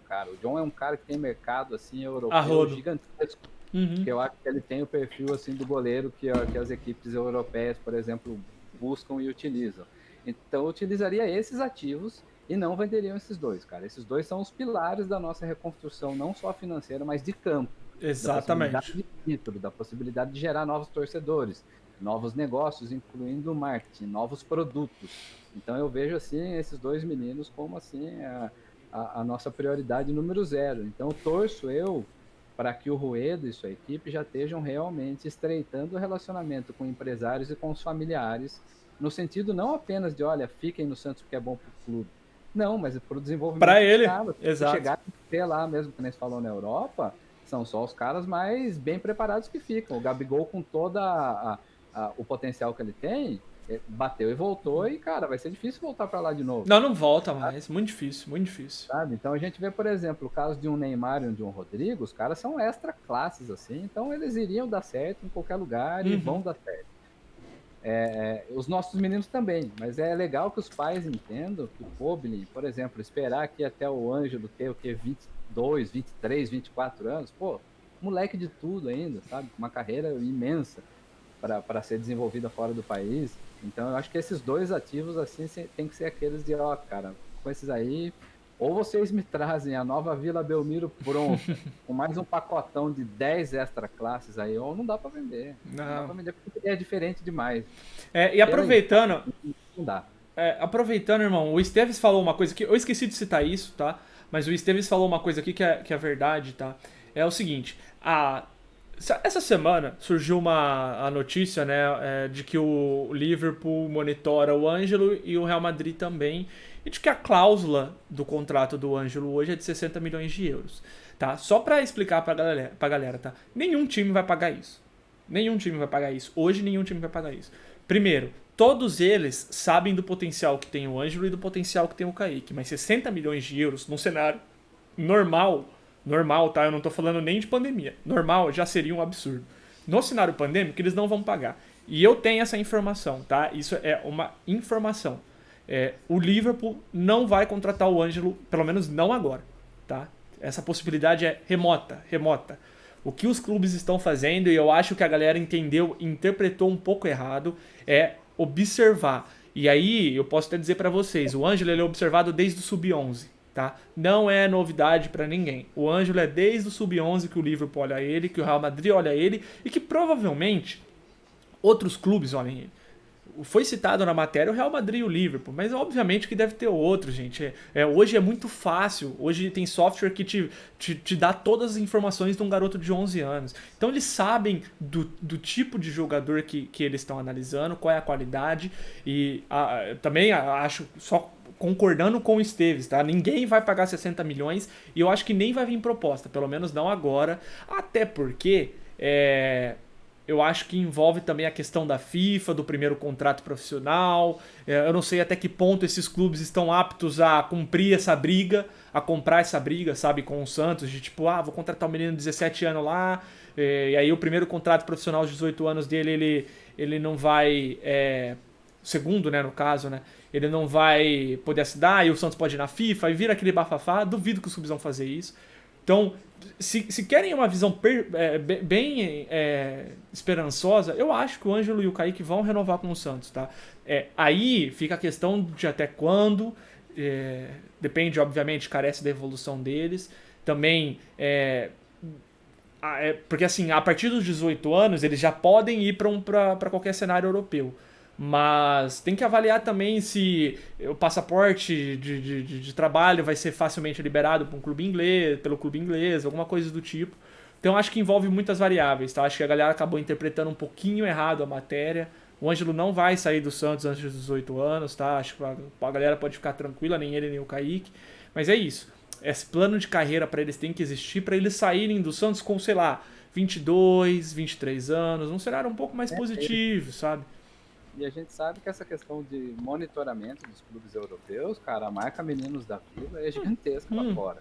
é um cara que tem mercado assim europeu gigantesco. Porque eu acho que ele tem o perfil assim do goleiro que as equipes europeias, por exemplo, buscam e utilizam. Então, eu utilizaria esses ativos e não venderiam esses dois, cara. Esses dois são os pilares da nossa reconstrução, não só financeira, mas de campo. Exatamente. Da possibilidade de título, da possibilidade de gerar novos torcedores, novos negócios, incluindo marketing, novos produtos. Então, eu vejo, assim, esses dois meninos como, assim, a nossa prioridade número 0. Então, torço para que o Rueda e sua equipe já estejam realmente estreitando o relacionamento com empresários e com os familiares, no sentido não apenas de, olha, fiquem no Santos porque é bom para o clube. Não, mas para o desenvolvimento para ele, exato. Chegar a ter lá mesmo, que nem você falou na Europa, são só os caras mais bem preparados que ficam. O Gabigol, com todo o potencial que ele tem, bateu e voltou e, cara, vai ser difícil voltar para lá de novo. Não, não volta mais. Muito difícil, muito difícil. Sabe? Então a gente vê, por exemplo, o caso de um Neymar e de um Rodrigo, os caras são extra classes, assim, então eles iriam dar certo em qualquer lugar e vão dar certo. Os nossos meninos também, mas é legal que os pais entendam que, pô, Billy, por exemplo, esperar aqui até o Ângelo ter o quê? 22, 23, 24 anos, pô, moleque de tudo ainda, sabe? Uma carreira imensa para ser desenvolvida fora do país. Então eu acho que esses dois ativos, assim, tem que ser aqueles de, ó, cara, com esses aí, ou vocês me trazem a nova Vila Belmiro pronta, com mais um pacotão de 10 extra classes aí, ou não dá para vender. Não dá para vender porque é diferente demais. E aproveitando, não dá. Aproveitando, irmão, o Esteves falou uma coisa que eu esqueci de citar isso, tá? Mas o Esteves falou uma coisa aqui que é verdade, tá? É o seguinte, essa semana surgiu a notícia, né, de que o Liverpool monitora o Ângelo e o Real Madrid também, e de que a cláusula do contrato do Ângelo hoje é de 60 milhões de euros, tá? Só pra explicar pra galera, tá? Nenhum time vai pagar isso. Nenhum time vai pagar isso. Hoje nenhum time vai pagar isso. Primeiro, todos eles sabem do potencial que tem o Ângelo e do potencial que tem o Kaique, mas 60 milhões de euros num cenário normal, tá? Eu não tô falando nem de pandemia. Normal já seria um absurdo. No cenário pandêmico, eles não vão pagar. E eu tenho essa informação, tá? Isso é uma informação. O Liverpool não vai contratar o Ângelo, pelo menos não agora, tá? Essa possibilidade é remota. O que os clubes estão fazendo, e eu acho que a galera interpretou um pouco errado, é observar. E aí, eu posso até dizer pra vocês, o Ângelo ele é observado desde o Sub-11. Tá? Não é novidade pra ninguém. O Ângelo é desde o Sub-11 que o Liverpool olha ele, que o Real Madrid olha ele e que provavelmente outros clubes olhem ele. Foi citado na matéria o Real Madrid e o Liverpool, mas obviamente que deve ter outro, gente. Hoje é muito fácil. Hoje tem software que te dá todas as informações de um garoto de 11 anos. Então eles sabem do tipo de jogador que eles estão analisando, qual é a qualidade. E também acho, só concordando com o Esteves, tá? Ninguém vai pagar 60 milhões e eu acho que nem vai vir proposta, pelo menos não agora. Até porque eu acho que envolve também a questão da FIFA, do primeiro contrato profissional. Eu não sei até que ponto esses clubes estão aptos a cumprir essa briga, a comprar essa briga, sabe, com o Santos, de tipo, vou contratar um menino de 17 anos lá, e aí o primeiro contrato profissional de 18 anos dele, ele não vai... segundo, né, no caso, né, ele não vai poder assinar e o Santos pode ir na FIFA e vira aquele bafafá. Duvido que os clubes vão fazer isso. Então, se querem uma visão bem esperançosa, eu acho que o Ângelo e o Kaique vão renovar com o Santos, tá? Aí fica a questão de até quando, depende, obviamente, carece da evolução deles. Também, porque assim, a partir dos 18 anos, eles já podem ir para qualquer cenário europeu. Mas tem que avaliar também se o passaporte de trabalho vai ser facilmente liberado por pelo clube inglês, alguma coisa do tipo. Então acho que envolve muitas variáveis, tá? Acho que a galera acabou interpretando um pouquinho errado a matéria. O Ângelo não vai sair do Santos antes dos 18 anos, tá? Acho que a galera pode ficar tranquila, nem ele nem o Kaique. Mas é isso. Esse plano de carreira para eles tem que existir para eles saírem do Santos com, sei lá, 22, 23 anos, um cenário um pouco mais positivo, sabe? E a gente sabe que essa questão de monitoramento dos clubes europeus, cara, a marca Meninos da Vila é gigantesca lá fora.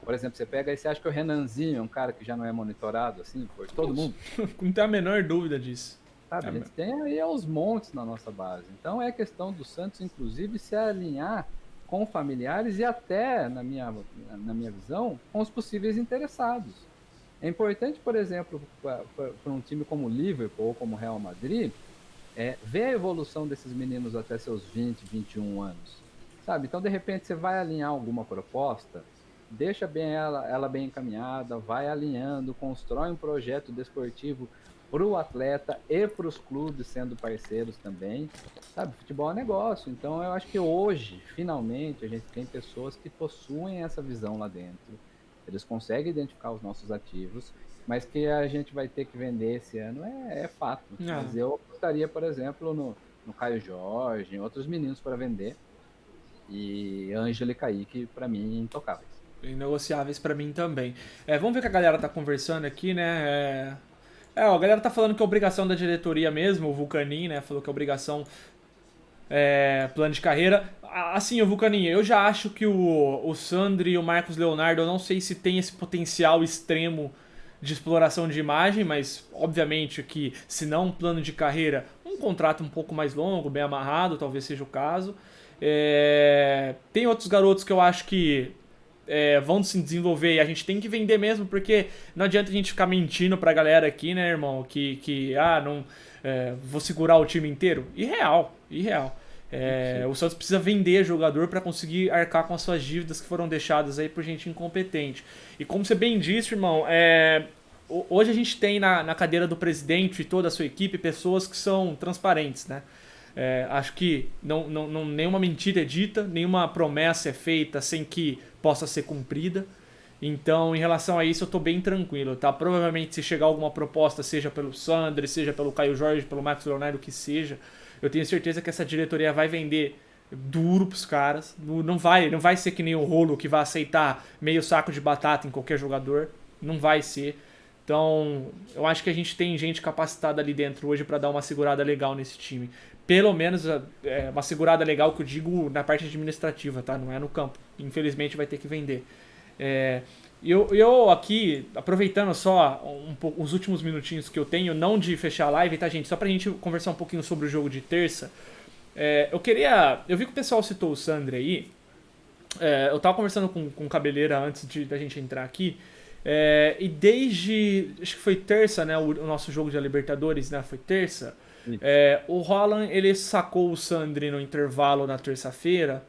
Por exemplo, você pega aí, você acha que o Renanzinho é um cara que já não é monitorado, assim, por todo mundo? Não tem a menor dúvida disso. Sabe, a gente tem aí aos montes na nossa base. Então é questão do Santos, inclusive, se alinhar com familiares e até, na minha visão, com os possíveis interessados. É importante, por exemplo, para um time como o Liverpool ou como o Real Madrid, ver a evolução desses meninos até seus 20, 21 anos, sabe? Então, de repente, você vai alinhar alguma proposta, deixa bem ela bem encaminhada, vai alinhando, constrói um projeto desportivo para o atleta e para os clubes sendo parceiros também, sabe? Futebol é negócio, então eu acho que hoje, finalmente, a gente tem pessoas que possuem essa visão lá dentro, eles conseguem identificar os nossos ativos, mas que a gente vai ter que vender esse ano é fato. Mas eu apostaria, por exemplo, no Caio Jorge, em outros meninos para vender. E Ângelo e Kaique, para mim, intocáveis. Inegociáveis para mim também. Vamos ver o que a galera tá conversando aqui, né? A galera tá falando que é obrigação da diretoria mesmo, o Vulcanin, né? Falou que é obrigação plano de carreira. Assim, o Vulcaninha, eu já acho que o Sandri e o Marcos Leonardo, eu não sei se tem esse potencial extremo de exploração de imagem, mas obviamente que se não um plano de carreira, um contrato um pouco mais longo, bem amarrado, talvez seja o caso. Tem outros garotos que eu acho que vão se desenvolver e a gente tem que vender mesmo, porque não adianta a gente ficar mentindo pra galera aqui, né, irmão, que não vou segurar o time inteiro. Irreal, irreal. O Santos precisa vender jogador para conseguir arcar com as suas dívidas que foram deixadas aí por gente incompetente. E como você bem disse, irmão, hoje a gente tem na cadeira do presidente e toda a sua equipe pessoas que são transparentes, né? Acho que nenhuma mentira é dita, nenhuma promessa é feita sem que possa ser cumprida. Então, em relação a isso, eu tô bem tranquilo, tá? Provavelmente, se chegar alguma proposta, seja pelo Sandri, seja pelo Caio Jorge, pelo Marcos Leonardo, o que seja, eu tenho certeza que essa diretoria vai vender duro pros caras. Não vai ser que nem o Rolo, que vai aceitar meio saco de batata em qualquer jogador. Não vai ser. Então, eu acho que a gente tem gente capacitada ali dentro hoje para dar uma segurada legal nesse time. Pelo menos uma segurada legal que eu digo na parte administrativa, tá? Não é no campo. Infelizmente vai ter que vender. Eu aqui, aproveitando só os últimos minutinhos que eu tenho, não de fechar a live, tá, gente? Só pra gente conversar um pouquinho sobre o jogo de terça. Eu vi que o pessoal citou o Sandri aí. Eu tava conversando com o Cabeleira antes da gente entrar aqui. E desde, acho que foi terça, né? O nosso jogo de Libertadores, né? Foi terça. O Roland, ele sacou o Sandri no intervalo na terça-feira.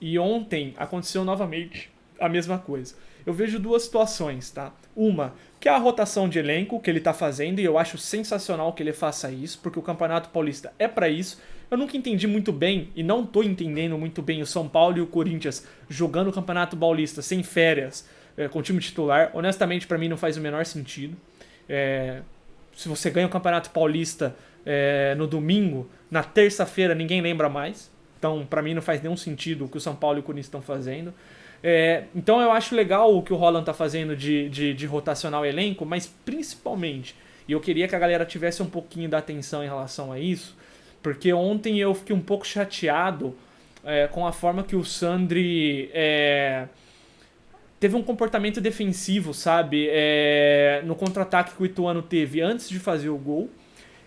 E ontem aconteceu novamente a mesma coisa. Eu vejo duas situações, tá? Uma, que é a rotação de elenco que ele tá fazendo, e eu acho sensacional que ele faça isso, porque o Campeonato Paulista é pra isso. Eu nunca entendi muito bem, e não tô entendendo muito bem, o São Paulo e o Corinthians jogando o Campeonato Paulista sem férias, com o time titular. Honestamente, pra mim não faz o menor sentido. Se você ganha o Campeonato Paulista no domingo, na terça-feira ninguém lembra mais. Então, pra mim não faz nenhum sentido o que o São Paulo e o Corinthians estão fazendo. Então eu acho legal o que o Roland tá fazendo de rotacionar o elenco, mas principalmente, e eu queria que a galera tivesse um pouquinho da atenção em relação a isso, porque ontem eu fiquei um pouco chateado com a forma que o Sandri teve um comportamento defensivo, sabe? No contra-ataque que o Ituano teve antes de fazer o gol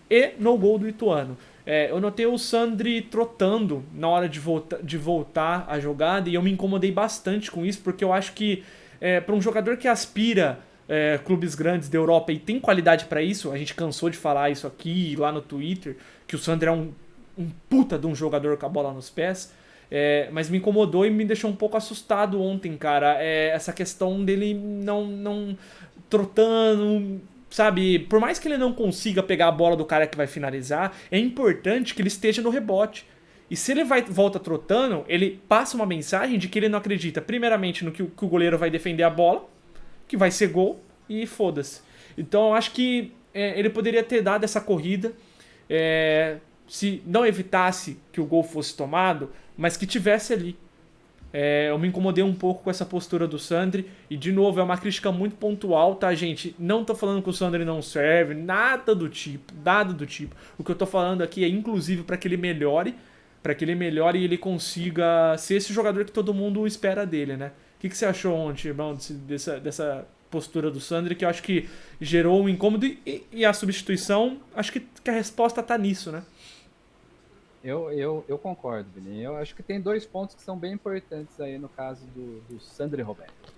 e no gol do Ituano. Eu notei o Sandri trotando na hora de voltar a jogada e eu me incomodei bastante com isso, porque eu acho que para um jogador que aspira clubes grandes da Europa e tem qualidade para isso, a gente cansou de falar isso aqui lá no Twitter, que o Sandri é um puta de um jogador com a bola nos pés, mas me incomodou e me deixou um pouco assustado ontem, cara. Essa questão dele não trotando, sabe? Por mais que ele não consiga pegar a bola do cara que vai finalizar, é importante que ele esteja no rebote. E se ele volta trotando, ele passa uma mensagem de que ele não acredita, primeiramente, no que o goleiro vai defender a bola, que vai ser gol, e foda-se. Então eu acho que ele poderia ter dado essa corrida, se não evitasse que o gol fosse tomado, mas que tivesse ali. Eu me incomodei um pouco com essa postura do Sandri. E, de novo, é uma crítica muito pontual, tá, gente? Não tô falando que o Sandri não serve, nada do tipo, nada do tipo. O que eu tô falando aqui é, inclusive, para que ele melhore e ele consiga ser esse jogador que todo mundo espera dele, né? O que você achou ontem, irmão, dessa postura do Sandri, que eu acho que gerou um incômodo e a substituição, acho que a resposta tá nisso, né? Eu concordo, Vini. Eu acho que tem dois pontos que são bem importantes aí no caso do Sandri Roberto.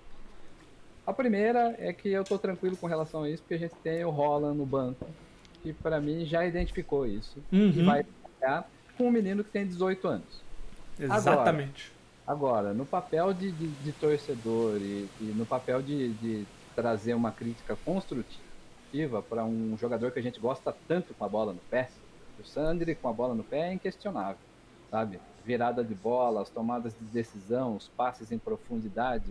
A primeira é que eu tô tranquilo com relação a isso, porque a gente tem o Roland no banco, que para mim já identificou isso, e Uhum. vai ficar com um menino que tem 18 anos. Exatamente. Agora no papel de torcedor e no papel de trazer uma crítica construtiva para um jogador que a gente gosta tanto com a bola no pé, o Sandri com a bola no pé é inquestionável, sabe? Virada de bola, as tomadas de decisão, os passes em profundidade,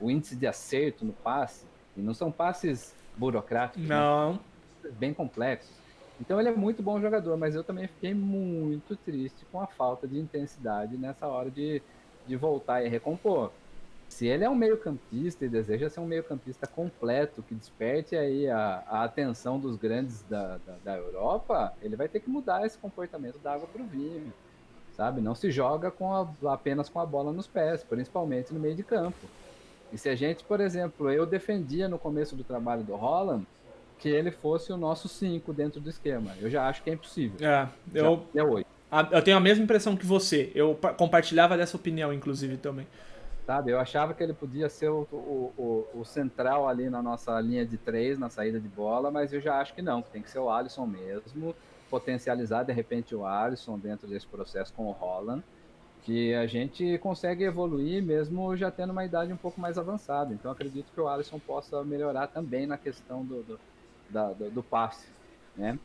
o índice de acerto no passe, e não são passes burocráticos, né? Não. Bem complexos. Então ele é muito bom jogador, mas eu também fiquei muito triste com a falta de intensidade nessa hora de voltar e recompor. Se ele é um meio-campista e deseja ser um meio-campista completo, que desperte aí a atenção dos grandes da Europa, ele vai ter que mudar esse comportamento da água para o vinho, sabe? Não se joga apenas com a bola nos pés, principalmente no meio de campo. E se a gente, por exemplo, eu defendia no começo do trabalho do Holland que ele fosse o nosso 5 dentro do esquema. Eu já acho que é impossível. É, Já eu, é 8. eu tenho a mesma impressão que você. Eu compartilhava dessa opinião, inclusive, também. Sabe? Eu achava que ele podia ser o central ali na nossa linha de 3, na saída de bola, mas eu já acho que não, que tem que ser o Alisson mesmo, potencializar de repente o Alisson dentro desse processo com o Holland, que a gente consegue evoluir mesmo já tendo uma idade um pouco mais avançada. Então acredito que o Alisson possa melhorar também na questão do passe, né?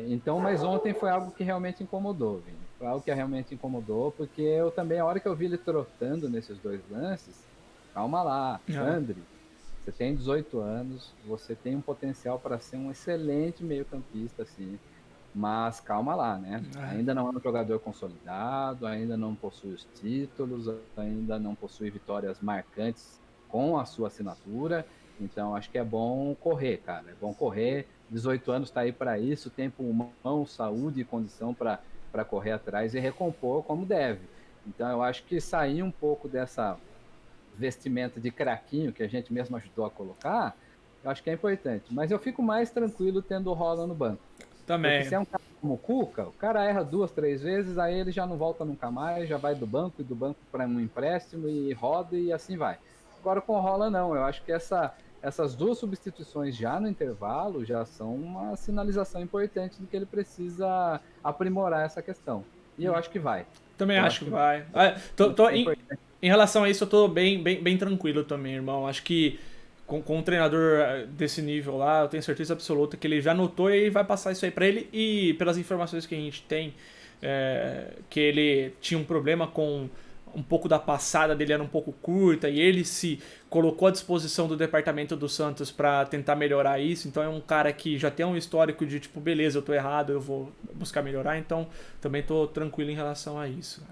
Então, mas ontem foi algo que realmente incomodou, Vini. Foi algo que realmente incomodou, porque eu também, a hora que eu vi ele trotando nesses dois lances, calma lá, É. Andri, você tem 18 anos, você tem um potencial para ser um excelente meio-campista, assim, mas calma lá, né? Ainda não é um jogador consolidado, ainda não possui os títulos, ainda não possui vitórias marcantes com a sua assinatura. Então, acho que é bom correr, cara. É bom correr. 18 anos está aí para isso, tem pulmão, saúde e condição para correr atrás e recompor como deve. Então, eu acho que sair um pouco dessa vestimenta de craquinho que a gente mesmo ajudou a colocar, eu acho que é importante. Mas eu fico mais tranquilo tendo o Rola no banco. Porque Também. se é um cara como o Cuca, o cara erra 2, 3 vezes, aí ele já não volta nunca mais, já vai do banco e do banco para um empréstimo e roda e assim vai. Agora com o Rola não, eu acho que essas duas substituições já no intervalo já são uma sinalização importante de que ele precisa aprimorar essa questão. E eu acho que vai. Também Eu acho acho que que vai. é importante. Em relação a isso, eu tô bem tranquilo também, irmão. Acho que com um treinador desse nível lá, eu tenho certeza absoluta que ele já notou e vai passar isso aí pra ele. E pelas informações que a gente tem, que ele tinha um problema com um pouco da passada dele era um pouco curta e ele se colocou à disposição do departamento do Santos para tentar melhorar isso. Então é um cara que já tem um histórico de tipo, beleza, eu tô errado, eu vou buscar melhorar. Então também tô tranquilo em relação a isso.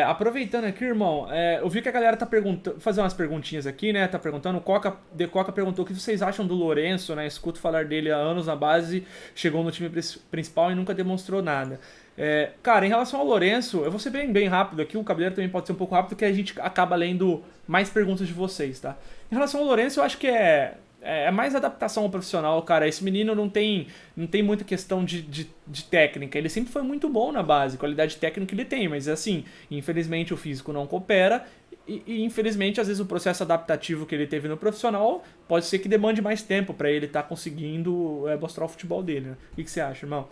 Aproveitando aqui, irmão, eu vi que a galera tá perguntando, fazer umas perguntinhas aqui, né? Tá perguntando, o De Coca perguntou o que vocês acham do Lourenço, né? Escuto falar dele há anos na base, chegou no time principal e nunca demonstrou nada. Cara, em relação ao Lourenço, eu vou ser bem rápido aqui, o Cabeleiro também pode ser um pouco rápido, porque a gente acaba lendo mais perguntas de vocês, tá? Em relação ao Lourenço, eu acho que é mais adaptação ao profissional, cara. Esse menino não tem muita questão de técnica. Ele sempre foi muito bom na base, qualidade técnica ele tem, mas assim, infelizmente o físico não coopera e infelizmente às vezes o processo adaptativo que ele teve no profissional pode ser que demande mais tempo pra ele estar conseguindo mostrar o futebol dele, né? O que você acha, irmão?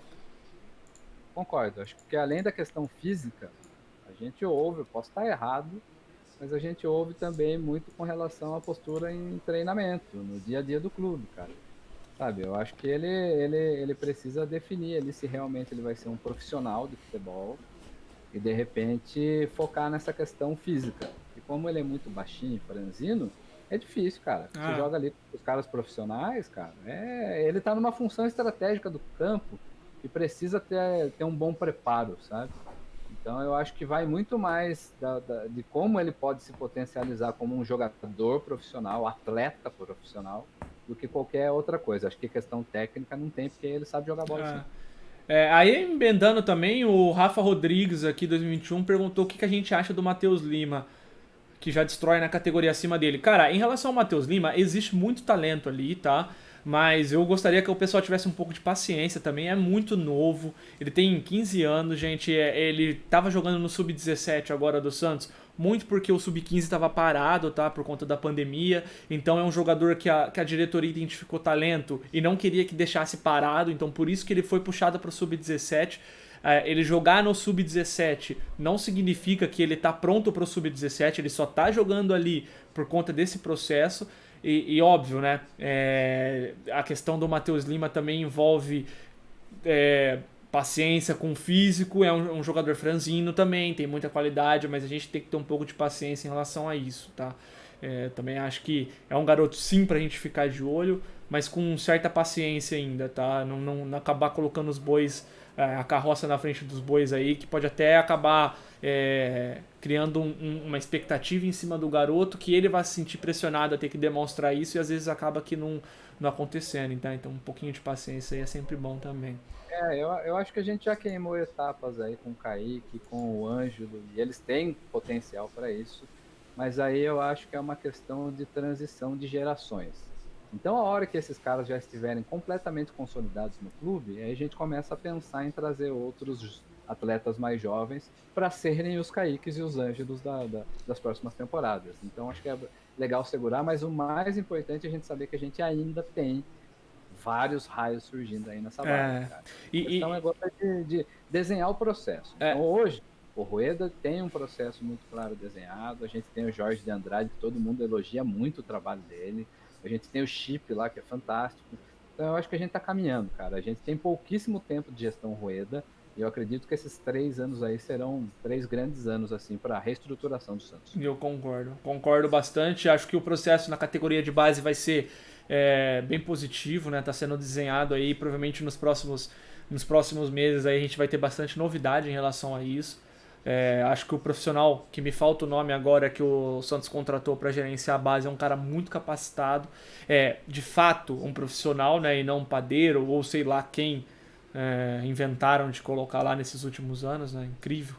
Concordo. Acho que além da questão física, a gente ouve, eu posso estar errado, mas a gente ouve também muito com relação à postura em treinamento, no dia a dia do clube, cara. Sabe, eu acho que ele precisa definir ali se realmente ele vai ser um profissional de futebol e de repente focar nessa questão física. E como ele é muito baixinho, franzino, é difícil, cara. Você Ah, joga ali com os caras profissionais, cara, ele tá numa função estratégica do campo e precisa ter um bom preparo, sabe? Então eu acho que vai muito mais de como ele pode se potencializar como um jogador profissional, atleta profissional, do que qualquer outra coisa. Acho que questão técnica não tem, porque ele sabe jogar bola sim. ah. Aí, emendando também, o Rafa Rodrigues, aqui 2021, perguntou o que a gente acha do Matheus Lima, que já destrói na categoria acima dele. Cara, em relação ao Matheus Lima, existe muito talento ali, tá? Mas eu gostaria que o pessoal tivesse um pouco de paciência também. É muito novo. Ele tem 15 anos, gente. Ele tava jogando no Sub-17 agora do Santos. Muito porque o Sub-15 estava parado, tá? Por conta da pandemia. Então é um jogador que a diretoria identificou talento e não queria que deixasse parado. Então por isso que ele foi puxado para o Sub-17. Ele jogar no Sub-17 não significa que ele tá pronto pro Sub-17, ele só tá jogando ali por conta desse processo. E óbvio, né? A questão do Matheus Lima também envolve paciência com o físico. É um jogador franzino também, tem muita qualidade, mas a gente tem que ter um pouco de paciência em relação a isso, tá? Também acho que é um garoto sim pra gente ficar de olho, mas com certa paciência ainda, tá? Não acabar colocando os bois, a carroça na frente dos bois aí, que pode até acabar criando uma expectativa em cima do garoto, que ele vai se sentir pressionado a ter que demonstrar isso e às vezes acaba que não acontecendo, tá? Então um pouquinho de paciência aí é sempre bom também. Eu acho que a gente já queimou etapas aí com o Kaique, com o Ângelo, e eles têm potencial para isso, mas aí eu acho que é uma questão de transição de gerações. Então, a hora que esses caras já estiverem completamente consolidados no clube, aí a gente começa a pensar em trazer outros atletas mais jovens para serem os Kaiques e os Ângelos das próximas temporadas. Então, acho que é legal segurar, mas o mais importante é a gente saber que a gente ainda tem vários raios surgindo aí nessa base, É, cara. e, A questão é e- agora de desenhar o processo. Então, é, hoje, o Rueda tem um processo muito claro desenhado. A gente tem o Jorge de Andrade, que todo mundo elogia muito o trabalho dele. A gente tem o Chip lá, que é fantástico. Então, eu acho que a gente está caminhando, cara. A gente tem pouquíssimo tempo de gestão Rueda. E eu acredito que esses 3 anos aí serão 3 grandes anos, assim, para a reestruturação do Santos. eu concordo bastante. Acho que o processo na categoria de base vai ser bem positivo, né? Tá sendo desenhado aí, provavelmente nos próximos meses aí a gente vai ter bastante novidade em relação a isso. Acho que o profissional, que me falta o nome agora, que o Santos contratou para gerenciar a base, é um cara muito capacitado. De fato, um profissional, né? E não um padeiro, ou sei lá quem inventaram de colocar lá nesses últimos anos, né? Incrível.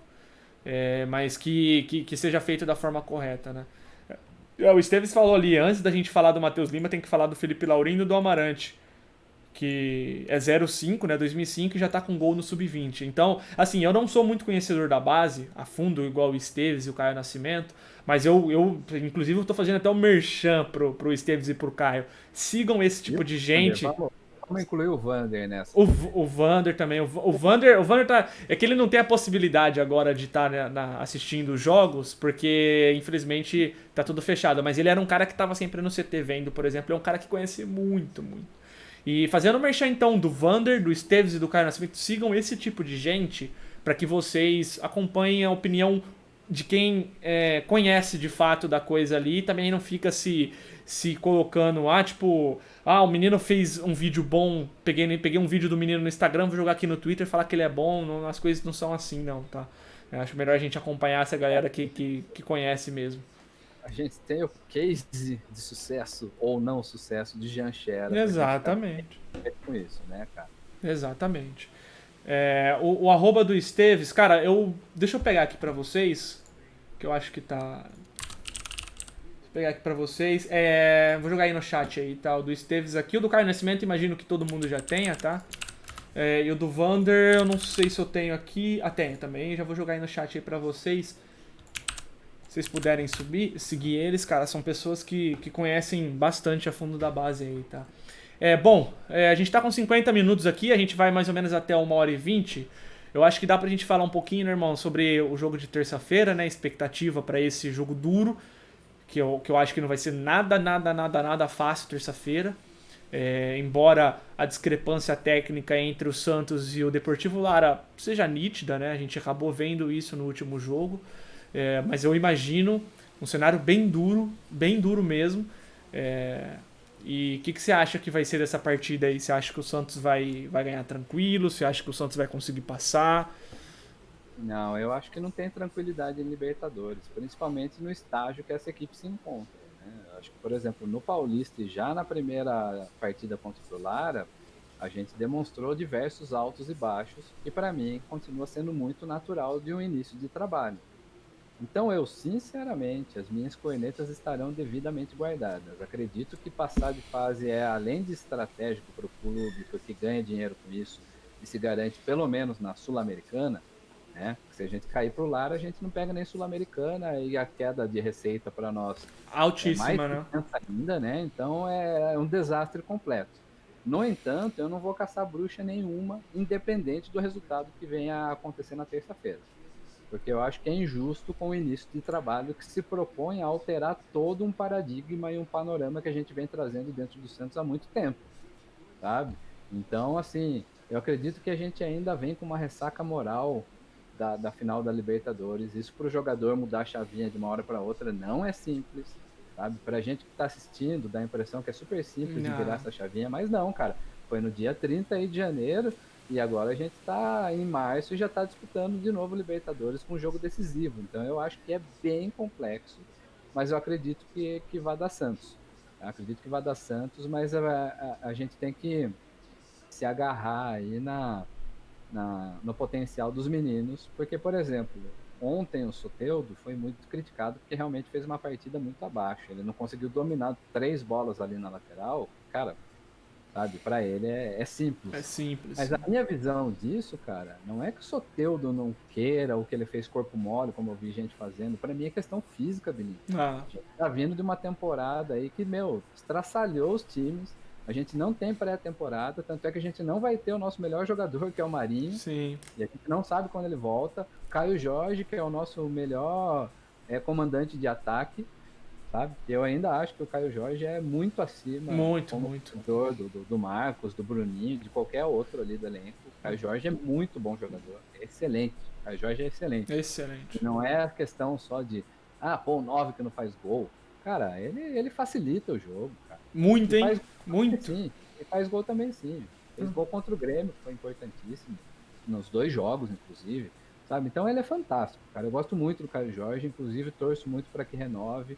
Mas que seja feito da forma correta, né? O Esteves falou ali, antes da gente falar do Matheus Lima, tem que falar do Felipe Laurindo e do Amarante, que é 05, né, 2005 e já tá com gol no sub-20. Então, assim, eu não sou muito conhecedor da base, a fundo, igual o Esteves e o Caio Nascimento, mas eu inclusive, eu tô fazendo até um merchan pro Esteves e pro Caio. Sigam esse E o tipo de Vander, gente. vamos incluir o Vander nessa O, também. o Vander também. O Vander tá. É que ele não tem a possibilidade agora de estar assistindo jogos, porque infelizmente tá tudo fechado. Mas ele era um cara que tava sempre no CT vendo, por exemplo. É um cara que conhece muito, muito. E fazendo o merchan então do Vander, do Esteves e do Caio Nascimento, sigam esse tipo de gente para que vocês acompanhem a opinião de quem conhece de fato da coisa ali e também não fica se colocando, tipo, o menino fez um vídeo bom, peguei um vídeo do menino no Instagram, vou jogar aqui no Twitter e falar que ele é bom, não, as coisas não são assim não, tá? Eu acho melhor a gente acompanhar essa galera que conhece mesmo. A gente tem o case de sucesso ou não sucesso de Jean Xera pra gente ficar Exatamente, com isso, né, cara? exatamente. O arroba do Esteves, cara, deixa eu pegar aqui pra vocês, que eu acho que tá. Vou pegar aqui pra vocês. Vou jogar aí no chat aí, tá? O do Esteves aqui. O do Caio Nascimento, imagino que todo mundo já tenha, tá? E o do Vander, eu não sei se eu tenho aqui. Tenho também. Já vou jogar aí no chat aí pra vocês. Se vocês puderem seguir eles, cara, são pessoas que conhecem bastante a fundo da base aí, tá? Bom, a gente tá com 50 minutos aqui, a gente vai mais ou menos até 1h20. Eu acho que dá pra gente falar um pouquinho, né, irmão, sobre o jogo de terça-feira, né? Expectativa pra esse jogo duro, que eu acho que não vai ser nada fácil terça-feira. Embora a discrepância técnica entre o Santos e o Deportivo Lara seja nítida, né? A gente acabou vendo isso no último jogo. Mas eu imagino um cenário bem duro mesmo. E o que você acha que vai ser dessa partida aí? Você acha que o Santos vai ganhar tranquilo? Você acha que o Santos vai conseguir passar? Não, eu acho que não tem tranquilidade em Libertadores, principalmente no estágio que essa equipe se encontra, né? Eu acho que, por exemplo, no Paulista e já na primeira partida contra o Lara, a gente demonstrou diversos altos e baixos, que para mim continua sendo muito natural de um início de trabalho. Então eu, sinceramente, as minhas cornetas estarão devidamente guardadas. Acredito que passar de fase é, além de estratégico para o clube, porque ganha dinheiro com isso e se garante pelo menos na Sul-Americana, né? Se a gente cair para o Lar, a gente não pega nem Sul-Americana e a queda de receita para nós é mais Altíssima, né? intensa ainda, né? Então é um desastre completo. No entanto, eu não vou caçar bruxa nenhuma, independente do resultado que venha a acontecer na terça-feira, porque eu acho que é injusto com o início de trabalho que se propõe a alterar todo um paradigma e um panorama que a gente vem trazendo dentro do Santos há muito tempo, sabe? Então, assim, eu acredito que a gente ainda vem com uma ressaca moral da final da Libertadores. Isso para o jogador mudar a chavinha de uma hora para outra não é simples, sabe? Pra gente que tá assistindo, dá a impressão que é super simples de Não. virar essa chavinha, mas não, cara. Foi no dia 30 aí de janeiro e agora a gente tá em março e já tá disputando de novo Libertadores com um jogo decisivo. Então eu acho que é bem complexo, mas eu acredito que vai dar Santos. Eu acredito que vai dar Santos, mas a gente tem que se agarrar aí no potencial dos meninos, porque, por exemplo, ontem o Soteldo foi muito criticado porque realmente fez uma partida muito abaixo. Ele não conseguiu dominar 3 bolas ali na lateral. Cara, sabe, para ele é É simples. simples. Mas a minha visão disso, cara, não é que o Soteldo não queira ou que ele fez corpo mole, como eu vi gente fazendo. Para mim é questão física, Vinícius. Ah, A gente tá vindo de uma temporada aí que, meu, estraçalhou os times. A gente não tem pré-temporada, tanto é que a gente não vai ter o nosso melhor jogador, que é o Marinho, sim. e a gente não sabe quando ele volta. Caio Jorge, que é o nosso melhor comandante de ataque, sabe? Eu ainda acho que o Caio Jorge é muito acima Muito, como muito. jogador do Marcos, do Bruninho, de qualquer outro ali do elenco. O Caio Jorge é muito bom jogador, é excelente. O Caio Jorge é excelente. Excelente. E não é a questão só de, pô, o 9 que não faz gol. Cara, ele facilita o jogo, cara. E Muito, hein? faz gol também, Muito. sim. E faz gol também, sim. Fez gol contra o Grêmio, que foi importantíssimo. Nos 2 jogos, inclusive. Sabe? Então ele é fantástico, cara. Eu gosto muito do Caio Jorge, inclusive torço muito para que renove.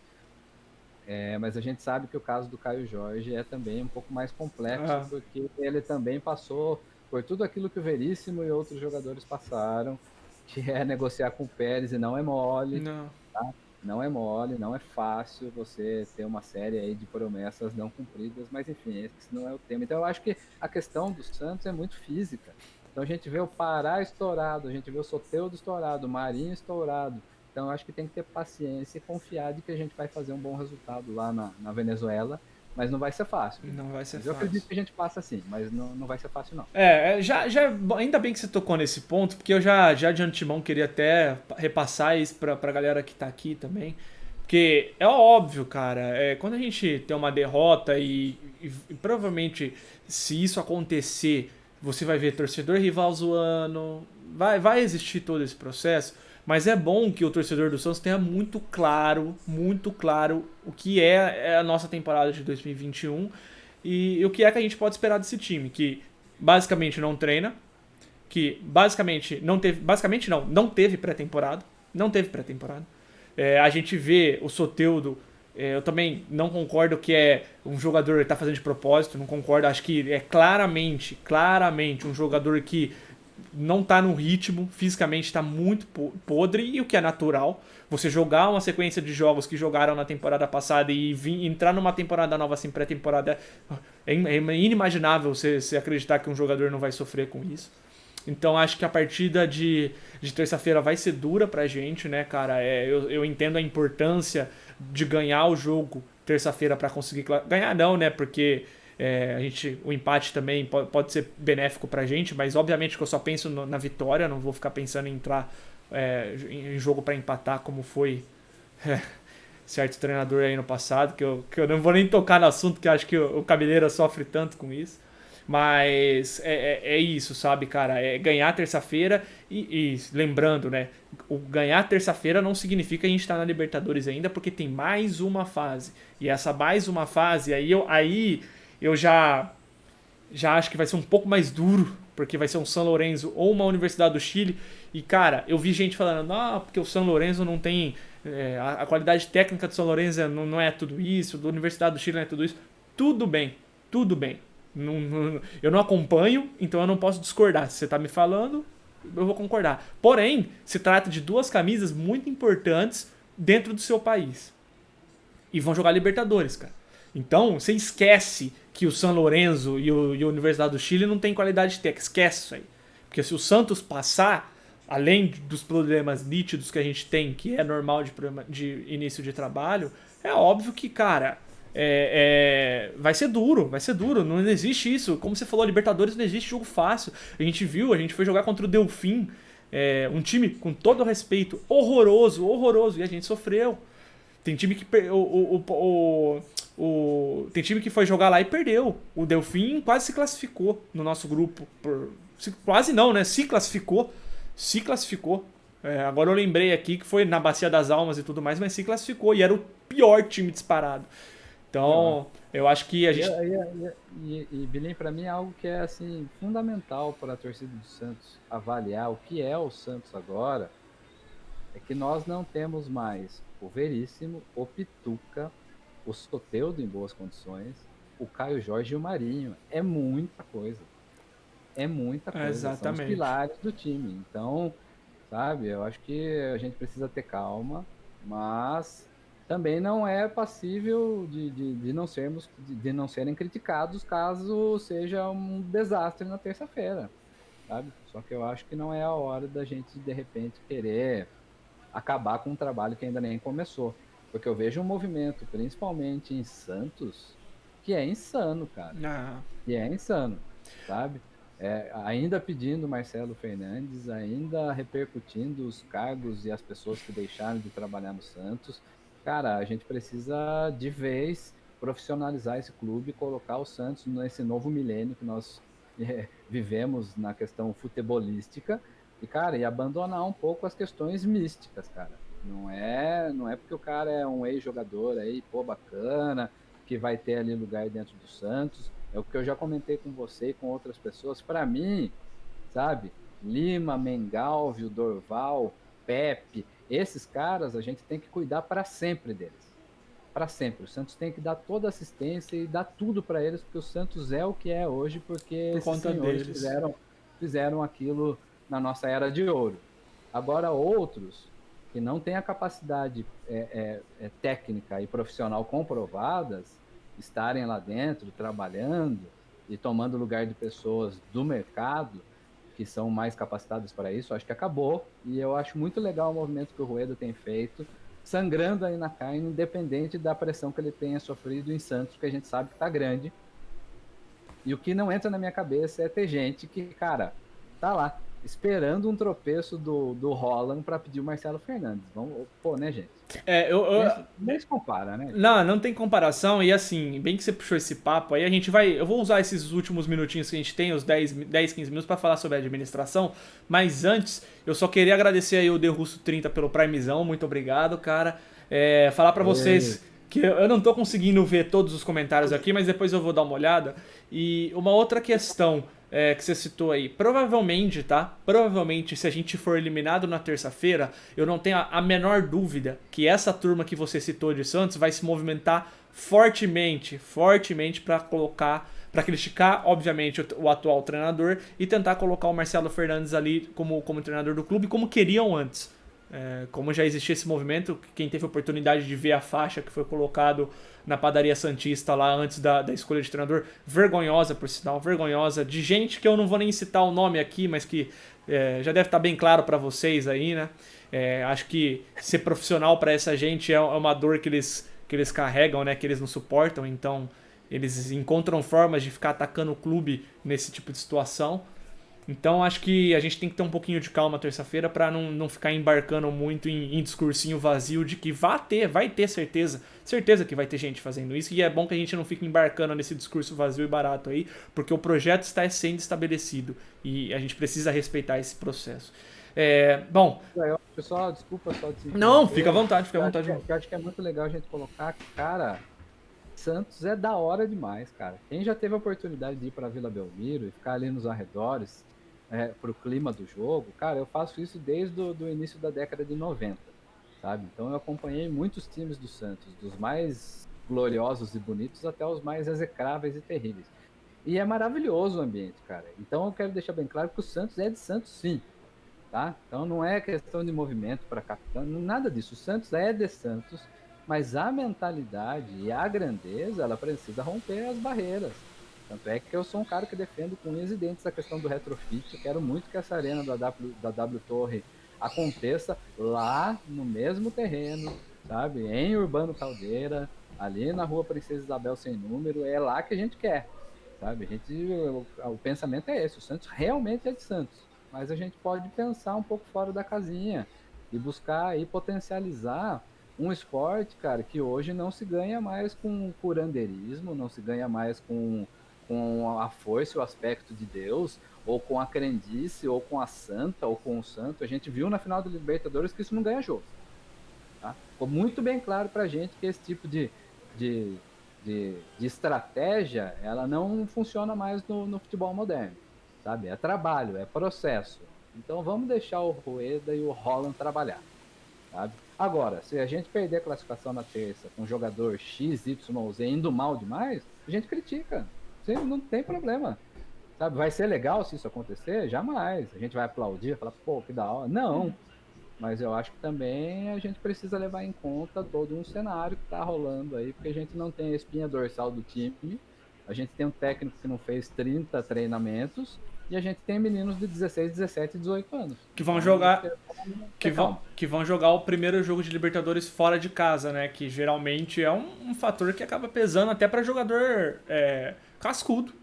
Mas a gente sabe que o caso do Caio Jorge é também um pouco mais complexo, Ah, porque ele também passou por tudo aquilo que o Veríssimo e outros jogadores passaram, que é negociar com o Pérez, e não é mole, não. tá? Não é mole, não é fácil você ter uma série aí de promessas não cumpridas, mas enfim, esse não é o tema. Então eu acho que a questão do Santos é muito física. Então a gente vê o Pará estourado, a gente vê o Soteldo estourado, o Marinho estourado. Então eu acho que tem que ter paciência e confiar de que a gente vai fazer um bom resultado lá na Venezuela, mas não vai ser fácil, Vinícius. Não vai ser Mas eu fácil. acredito que a gente passa sim, mas não vai ser fácil não. Ainda bem que você tocou nesse ponto, porque eu já de antemão queria até repassar isso pra galera que tá aqui também. Porque é óbvio, cara, quando a gente tem uma derrota e provavelmente se isso acontecer, você vai ver torcedor rival zoando, vai existir todo esse processo, mas é bom que o torcedor do Santos tenha muito claro o que é a nossa temporada de 2021 e o que é que a gente pode esperar desse time, que basicamente não treina, que basicamente não teve pré-temporada, não teve pré-temporada. A gente vê o Soteldo, eu também não concordo que é um jogador que está fazendo de propósito, não concordo, acho que é claramente um jogador que não tá no ritmo, fisicamente tá muito podre, e o que é natural. Você jogar uma sequência de jogos que jogaram na temporada passada e entrar numa temporada nova sem pré-temporada é inimaginável você acreditar que um jogador não vai sofrer com isso. Então acho que a partida de terça-feira vai ser dura pra gente, né, cara? Eu entendo a importância de ganhar o jogo terça-feira pra conseguir ganhar, não, né? Porque o empate também pode ser benéfico pra gente, mas obviamente que eu só penso na vitória, não vou ficar pensando em entrar em jogo pra empatar, como foi certo treinador aí no passado, que eu não vou nem tocar no assunto, que eu acho que o Cabeleira sofre tanto com isso. Mas é isso, sabe, cara? É ganhar terça-feira e lembrando, né? O ganhar terça-feira não significa que a gente tá na Libertadores ainda, porque tem mais uma fase. E essa mais uma fase, aí eu já acho que vai ser um pouco mais duro, porque vai ser um São Lourenço ou uma Universidade do Chile. E, cara, eu vi gente falando, não, porque o São Lourenço não tem. A qualidade técnica do São Lourenço não é tudo isso, da Universidade do Chile não é tudo isso. Tudo bem, tudo bem. Eu não acompanho, então eu não posso discordar. Se você tá me falando, eu vou concordar. Porém, se trata de duas camisas muito importantes dentro do seu país. E vão jogar Libertadores, cara. Então, você esquece que o San Lorenzo e a Universidade do Chile não tem qualidade técnica. Esquece isso aí. Porque se o Santos passar, além dos problemas nítidos que a gente tem, que é normal de início de trabalho, é óbvio que, cara, vai ser duro. Não existe isso. Como você falou, Libertadores não existe jogo fácil. A gente foi jogar contra o Delfim, um time, com todo o respeito, horroroso, e a gente sofreu. Tem time que tem time que foi jogar lá e perdeu. O Delfim quase se classificou no nosso grupo. Quase não, né? Se classificou. Agora eu lembrei aqui que foi na Bacia das Almas e tudo mais, mas se classificou e era o pior time disparado. Pior. Então, eu acho que a E, gente. Belém, para mim, é algo que é assim, fundamental para a torcida do Santos avaliar o que é o Santos agora, é que nós não temos mais o Veríssimo, o Pituca, o Soteldo em boas condições, o Caio Jorge e o Marinho. É muita coisa. É muita coisa. São os Exatamente. pilares do time. Então, sabe, eu acho que a gente precisa ter calma, mas também não é passível de não de não serem criticados caso seja um desastre na terça-feira, sabe? Só que eu acho que não é a hora da gente de repente querer acabar com um trabalho que ainda nem começou, porque eu vejo um movimento, principalmente em Santos, que é insano, cara, Ah, que é insano, sabe? Ainda pedindo Marcelo Fernandes, ainda repercutindo os cargos e as pessoas que deixaram de trabalhar no Santos. Cara, a gente precisa de vez profissionalizar esse clube, colocar o Santos nesse novo milênio que nós vivemos na questão futebolística e, cara, e abandonar um pouco as questões místicas, cara. Não é porque o cara é um ex-jogador aí, pô, bacana, que vai ter ali lugar dentro do Santos. É o que eu já comentei com você e com outras pessoas. Para mim, sabe? Lima, Mengalvio, Dorval, Pepe, esses caras a gente tem que cuidar para sempre deles. Para sempre. O Santos tem que dar toda a assistência e dar tudo para eles, porque o Santos é o que é hoje, porque por esses conta senhores deles. fizeram aquilo na nossa era de ouro. Agora, outros que não têm a capacidade técnica e profissional comprovadas, estarem lá dentro trabalhando e tomando lugar de pessoas do mercado que são mais capacitadas para isso, acho que acabou. E eu acho muito legal o movimento que o Rueda tem feito, sangrando aí na carne, independente da pressão que ele tenha sofrido em Santos, que a gente sabe que está grande. E o que não entra na minha cabeça é ter gente que, cara, tá lá, esperando um tropeço do Holland para pedir o Marcelo Fernandes. Vamos, pô, né, gente? É, Nem se compara, né? não, não tem comparação. E assim, bem que você puxou esse papo aí, a gente vai. Eu vou usar esses últimos minutinhos que a gente tem, os 10 15 minutos, para falar sobre a administração. Mas antes, eu só queria agradecer aí o The Russo 30 pelo Primezão. Muito obrigado, cara. Falar para É, vocês que eu não tô conseguindo ver todos os comentários aqui, mas depois eu vou dar uma olhada. E uma outra questão que você citou aí, provavelmente, tá? Provavelmente, se a gente for eliminado na terça-feira, eu não tenho a menor dúvida que essa turma que você citou de Santos vai se movimentar fortemente, fortemente para colocar, para criticar, obviamente, o atual treinador e tentar colocar o Marcelo Fernandes ali como treinador do clube, como queriam antes. Como já existia esse movimento, quem teve a oportunidade de ver a faixa que foi colocado na padaria Santista lá antes da escolha de treinador, vergonhosa por sinal, vergonhosa, de gente que eu não vou nem citar o nome aqui, mas que já deve estar bem claro para vocês aí, né? Acho que ser profissional para essa gente é uma dor que eles carregam, né? Que eles não suportam, então eles encontram formas de ficar atacando o clube nesse tipo de situação. Então acho que a gente tem que ter um pouquinho de calma terça-feira para não ficar embarcando muito em discursinho vazio de que vai ter certeza, certeza que vai ter gente fazendo isso, e é bom que a gente não fique embarcando nesse discurso vazio e barato aí, porque o projeto está sendo estabelecido e a gente precisa respeitar esse processo. Bom, eu acho só, desculpa só te não, fica à interromper, vontade, fica à vontade. que eu acho que é muito legal a gente colocar que, cara, Santos é da hora demais, cara. Quem já teve a oportunidade de ir para Vila Belmiro e ficar ali nos arredores, pro clima do jogo, cara, eu faço isso desde do início da década de 90, sabe? Então eu acompanhei muitos times do Santos, dos mais gloriosos e bonitos até os mais execráveis e terríveis. E é maravilhoso o ambiente, cara. Então eu quero deixar bem claro que o Santos é de Santos, sim, tá? Então não é questão de movimento para capitão, nada disso. O Santos é de Santos, mas a mentalidade e a grandeza, ela precisa romper as barreiras. Tanto é que eu sou um cara que defendo com unhas e dentes a questão do retrofit. Eu quero muito que essa arena da W Torre aconteça lá no mesmo terreno, sabe? Em Urbano Caldeira, ali na rua Princesa Isabel sem número, é lá que a gente quer, sabe? O pensamento é esse, o Santos realmente é de Santos, mas a gente pode pensar um pouco fora da casinha e buscar e potencializar um esporte, cara, que hoje não se ganha mais com curandeirismo, não se ganha mais com com a força e o aspecto de Deus, ou com a crendice, ou com a santa, ou com o santo. A gente viu na final do Libertadores que isso não ganha jogo. Tá? Ficou muito bem claro pra gente que esse tipo de, de estratégia, ela não funciona mais no futebol moderno, sabe? É trabalho, é processo. Então vamos deixar o Rueda e o Holland trabalhar, sabe? Agora, se a gente perder a classificação na terça com um jogador X, Y, Z indo mal demais, a gente critica. Não tem problema. Sabe? Vai ser legal se isso acontecer? Jamais. A gente vai aplaudir, falar, pô, que da hora. Não. Mas eu acho que também a gente precisa levar em conta todo um cenário que está rolando aí, porque a gente não tem a espinha dorsal do time, a gente tem um técnico que não fez 30 treinamentos e a gente tem meninos de 16, 17 e 18 anos. Que vão Então, jogar que vão jogar o primeiro jogo de Libertadores fora de casa, né? Que geralmente é um fator que acaba pesando até para jogador cascudo.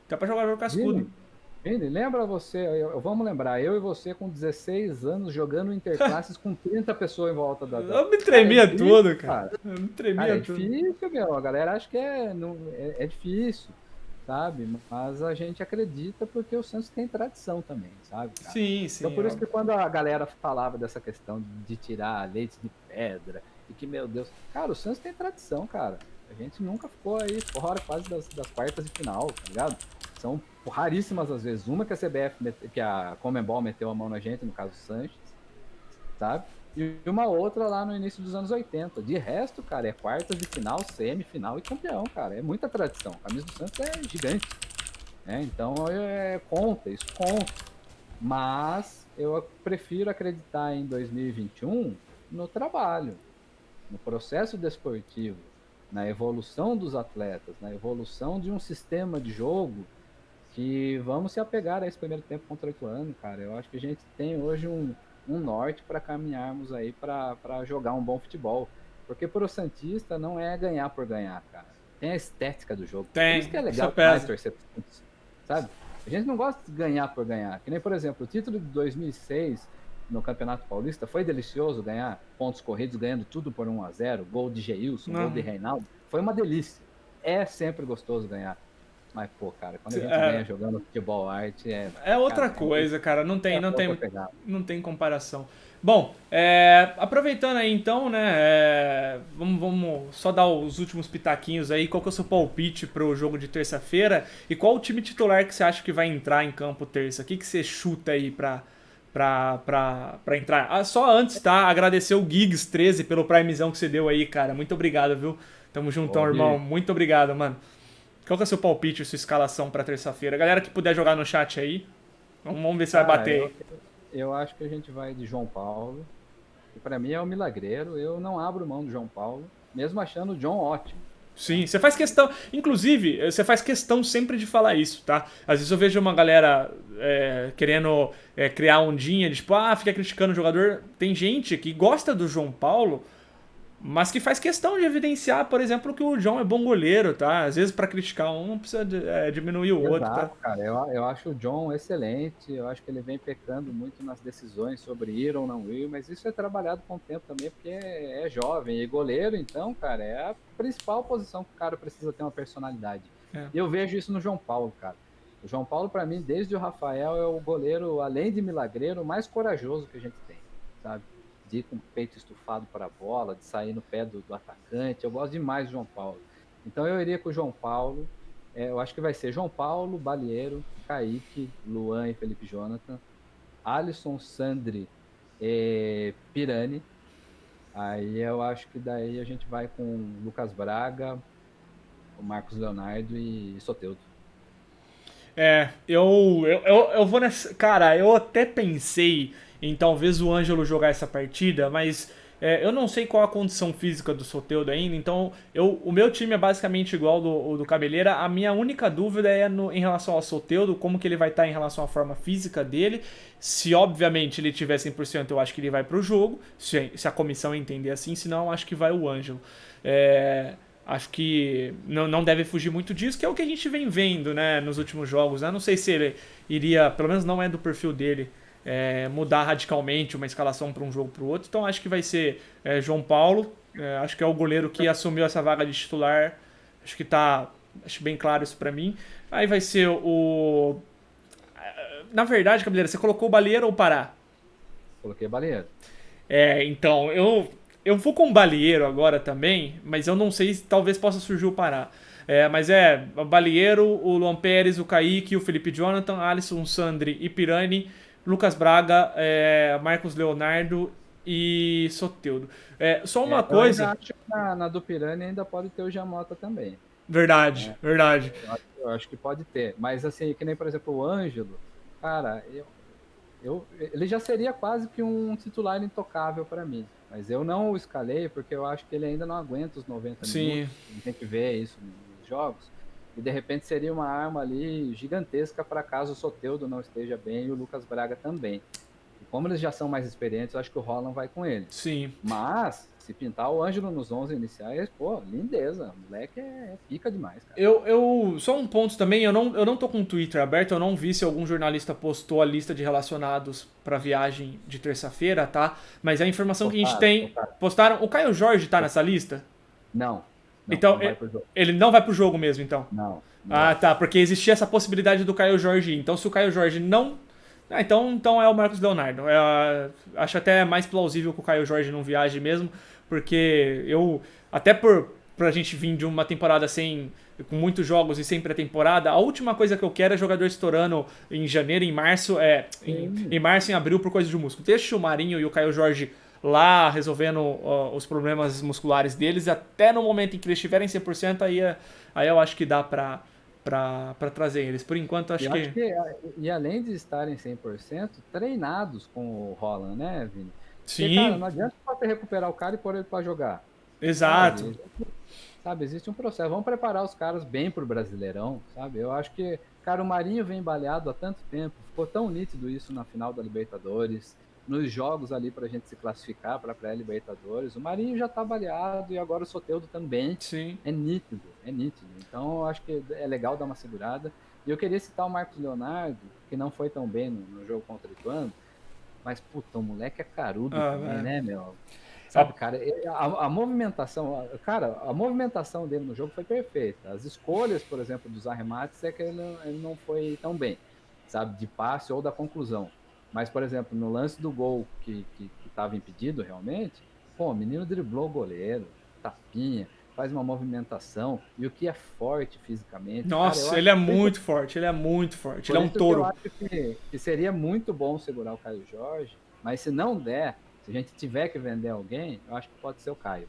Até para jogador cascudo. Vini, lembra você, vamos lembrar, eu e você com 16 anos jogando interclasses com 30 pessoas em volta da... Eu me tremia todo, cara. Eu me tremia é todo. difícil, meu, a galera acha que é difícil, sabe? Mas a gente acredita porque o Santos tem tradição também, sabe, cara? Sim, sim. Então por isso que quando a galera falava dessa questão de tirar leite de pedra, e que, meu Deus, cara, o Santos tem tradição, cara. A gente nunca ficou aí fora quase das quartas de final, tá ligado? São raríssimas as vezes. Uma que a CBF, que a Conmebol meteu a mão na gente, no caso o Sanches, sabe? E uma outra lá no início dos anos 80. De resto, cara, é quartas de final, semifinal e campeão, cara. É muita tradição. A camisa do Santos é gigante. Né? Então, conta, isso conta. Mas eu prefiro acreditar em 2021 no trabalho, no processo desportivo, na evolução dos atletas, na evolução de um sistema de jogo que vamos se apegar a esse primeiro tempo contra o Ituano, cara. Eu acho que a gente tem hoje um norte para caminharmos aí para jogar um bom futebol. Porque para o Santista não é ganhar por ganhar, cara. Tem a estética do jogo. Tem, por isso que é legal mais torcer pro Santos, sabe? A gente não gosta de ganhar por ganhar. Que nem, por exemplo, o título de 2006 no Campeonato Paulista foi delicioso ganhar pontos corridos, ganhando tudo por 1-0, gol de Geilson, gol de Reinaldo. Foi uma delícia. É sempre gostoso ganhar. Mas, pô, cara, quando a gente ganha jogando futebol arte, é outra coisa, cara. Não tem comparação. Bom, aproveitando aí então, né? Vamos só dar os últimos pitaquinhos aí. Qual que é o seu palpite pro jogo de terça-feira? E qual o time titular que você acha que vai entrar em campo terça? O que você chuta aí pra entrar? Só antes, tá? Agradecer o Giggs13 pelo primezão que você deu aí, cara. Muito obrigado, viu? Tamo juntão, irmão. Muito obrigado, mano. Qual que é o seu palpite, sua escalação pra terça-feira? Galera que puder jogar no chat aí, vamos ver se vai bater. Eu acho que a gente vai de João Paulo, que pra mim é um milagreiro. Eu não abro mão do João Paulo, mesmo achando o John ótimo. Sim, você faz questão. Inclusive, você faz questão sempre de falar isso, tá? Às vezes eu vejo uma galera querendo criar ondinha, de tipo, fica criticando o jogador. Tem gente que gosta do João Paulo, mas que faz questão de evidenciar, por exemplo, que o John é bom goleiro, tá? Às vezes para criticar um não precisa diminuir o outro, tá? Cara, eu acho o John excelente, eu acho que ele vem pecando muito nas decisões sobre ir ou não ir, mas isso é trabalhado com o tempo também, porque é jovem, e goleiro, então, cara, é a principal posição que o cara precisa ter uma personalidade. E eu vejo isso no João Paulo, cara. O João Paulo, para mim, desde o Rafael, é o goleiro, além de milagreiro, mais corajoso que a gente tem, sabe? De ir com o peito estufado para a bola, de sair no pé do atacante. Eu gosto demais do João Paulo. Então eu iria com o João Paulo. Eu acho que vai ser João Paulo, Balieiro, Kaique, Luan e Felipe Jonathan, Alisson, Sandri e Pirani. Aí eu acho que daí a gente vai com Lucas Braga, o Marcos Leonardo e Soteldo. Eu vou nessa. Cara, eu até pensei em talvez o Ângelo jogar essa partida, mas eu não sei qual a condição física do Soteldo ainda, então o meu time é basicamente igual do Cabeleira. A minha única dúvida é em relação ao Soteldo, como que ele vai estar em relação à forma física dele. Se obviamente ele tiver 100%, eu acho que ele vai pro jogo, se a comissão entender assim, senão eu acho que vai o Ângelo. Acho que não deve fugir muito disso, que é o que a gente vem vendo, né, nos últimos jogos. Eu não sei se ele iria, pelo menos não é do perfil dele, mudar radicalmente uma escalação para um jogo para o outro. Então acho que vai ser João Paulo. Acho que é o goleiro que assumiu essa vaga de titular. Acho que tá Acho bem claro isso pra mim. Aí vai ser o... Na verdade, Cabeleira, você colocou o Balieiro ou o Pará? Coloquei Baleiro. Então, eu vou com o Balieiro agora também, mas eu não sei se talvez possa surgir o Pará. Mas o Balieiro, o Luan Pérez, o Kaique, o Felipe Jonathan, Alisson, Sandri e Pirani, Lucas Braga, Marcos Leonardo e Soteldo. Só uma Eu ainda coisa. acho que na do Pirani ainda pode ter o Jamota também. Verdade, Né? verdade. Eu acho que pode ter. Mas assim, que nem, por exemplo, o Ângelo, cara, ele já seria quase que um titular intocável para mim. Mas eu não o escalei porque eu acho que ele ainda não aguenta os 90 Sim, minutos. A gente vê isso nos jogos. E de repente seria uma arma ali gigantesca para caso o Soteldo não esteja bem e o Lucas Braga também. E como eles já são mais experientes, eu acho que o Roland vai com ele. sim. Mas, se pintar o Ângelo nos 11 iniciais, pô, lindeza. O moleque pica demais, cara. Só um ponto também, eu não tô com o Twitter aberto, eu não vi se algum jornalista postou a lista de relacionados pra viagem de terça-feira, tá? Mas a informação que a gente Postaram, tem. postaram. Postaram. O Caio Jorge tá nessa lista? Não, Então, não vai pro jogo. ele não vai pro jogo mesmo, então. Não, não Ah, vai. tá, porque existia essa possibilidade do Caio Jorge ir. Então, se o Caio Jorge não. Então é o Marcos Leonardo. Acho até mais plausível que o Caio Jorge não viaje mesmo, porque até pra gente vir de uma temporada com muitos jogos e sem pré-temporada, a última coisa que eu quero é jogador estourando em janeiro, em março, em março, em abril, por coisa de músculo. Deixa o Marinho e o Caio Jorge lá resolvendo os problemas musculares deles, até no momento em que eles estiverem 100%, aí eu acho que dá pra trazer eles. Por enquanto, E acho eu acho que. que, e além de estarem 100%, treinados com o Roland, né, Vini? Porque, cara, Sim, não adianta você recuperar o cara e pôr ele pra jogar, exato. sabe? Sabe, existe um processo. Vamos preparar os caras bem pro Brasileirão, sabe? Eu acho que, cara, o Marinho vem baleado há tanto tempo, ficou tão nítido isso na final da Libertadores, nos jogos ali pra gente se classificar pra pré-Libertadores. O Marinho já tá baleado e agora o Soteldo também. Sim. É nítido, é nítido. Então, eu acho que é legal dar uma segurada. E eu queria citar o Marcos Leonardo, que não foi tão bem no jogo contra o Ituano, mas, puta, o moleque é carudo Ah, também, é. né, meu? Ah, Sabe, cara, a movimentação, cara, a movimentação dele no jogo foi perfeita. As escolhas, por exemplo, dos arremates é que ele não foi tão bem, sabe, de passe ou da conclusão. Mas, por exemplo, no lance do gol que estava impedido realmente, pô, o menino driblou o goleiro, tapinha, faz uma movimentação, e o que é forte fisicamente. Cara, eu nossa, acho ele é que muito forte, ele é muito forte. Ele por é um isso que eu touro. acho que seria muito bom segurar o Caio Jorge, mas se não der, se a gente tiver que vender alguém, eu acho que pode ser o Caio.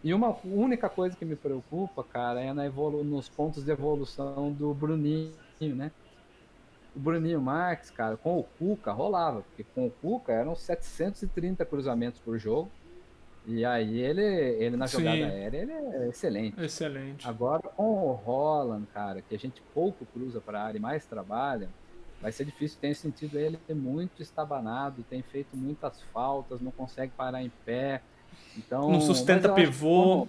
E uma única coisa que me preocupa, cara, é nos pontos de evolução do Bruninho, né? O Bruninho Marques, cara, com o Cuca rolava, porque com o Cuca eram 730 cruzamentos por jogo, e aí ele na jogada Sim, aérea, ele é excelente. excelente. Agora, com o Roland, cara, que a gente pouco cruza para a área e mais trabalha, vai ser difícil. Tenho sentido ele muito estabanado, tem feito muitas faltas, não consegue parar em pé. Não Então, mas sustenta eu acho que pivô.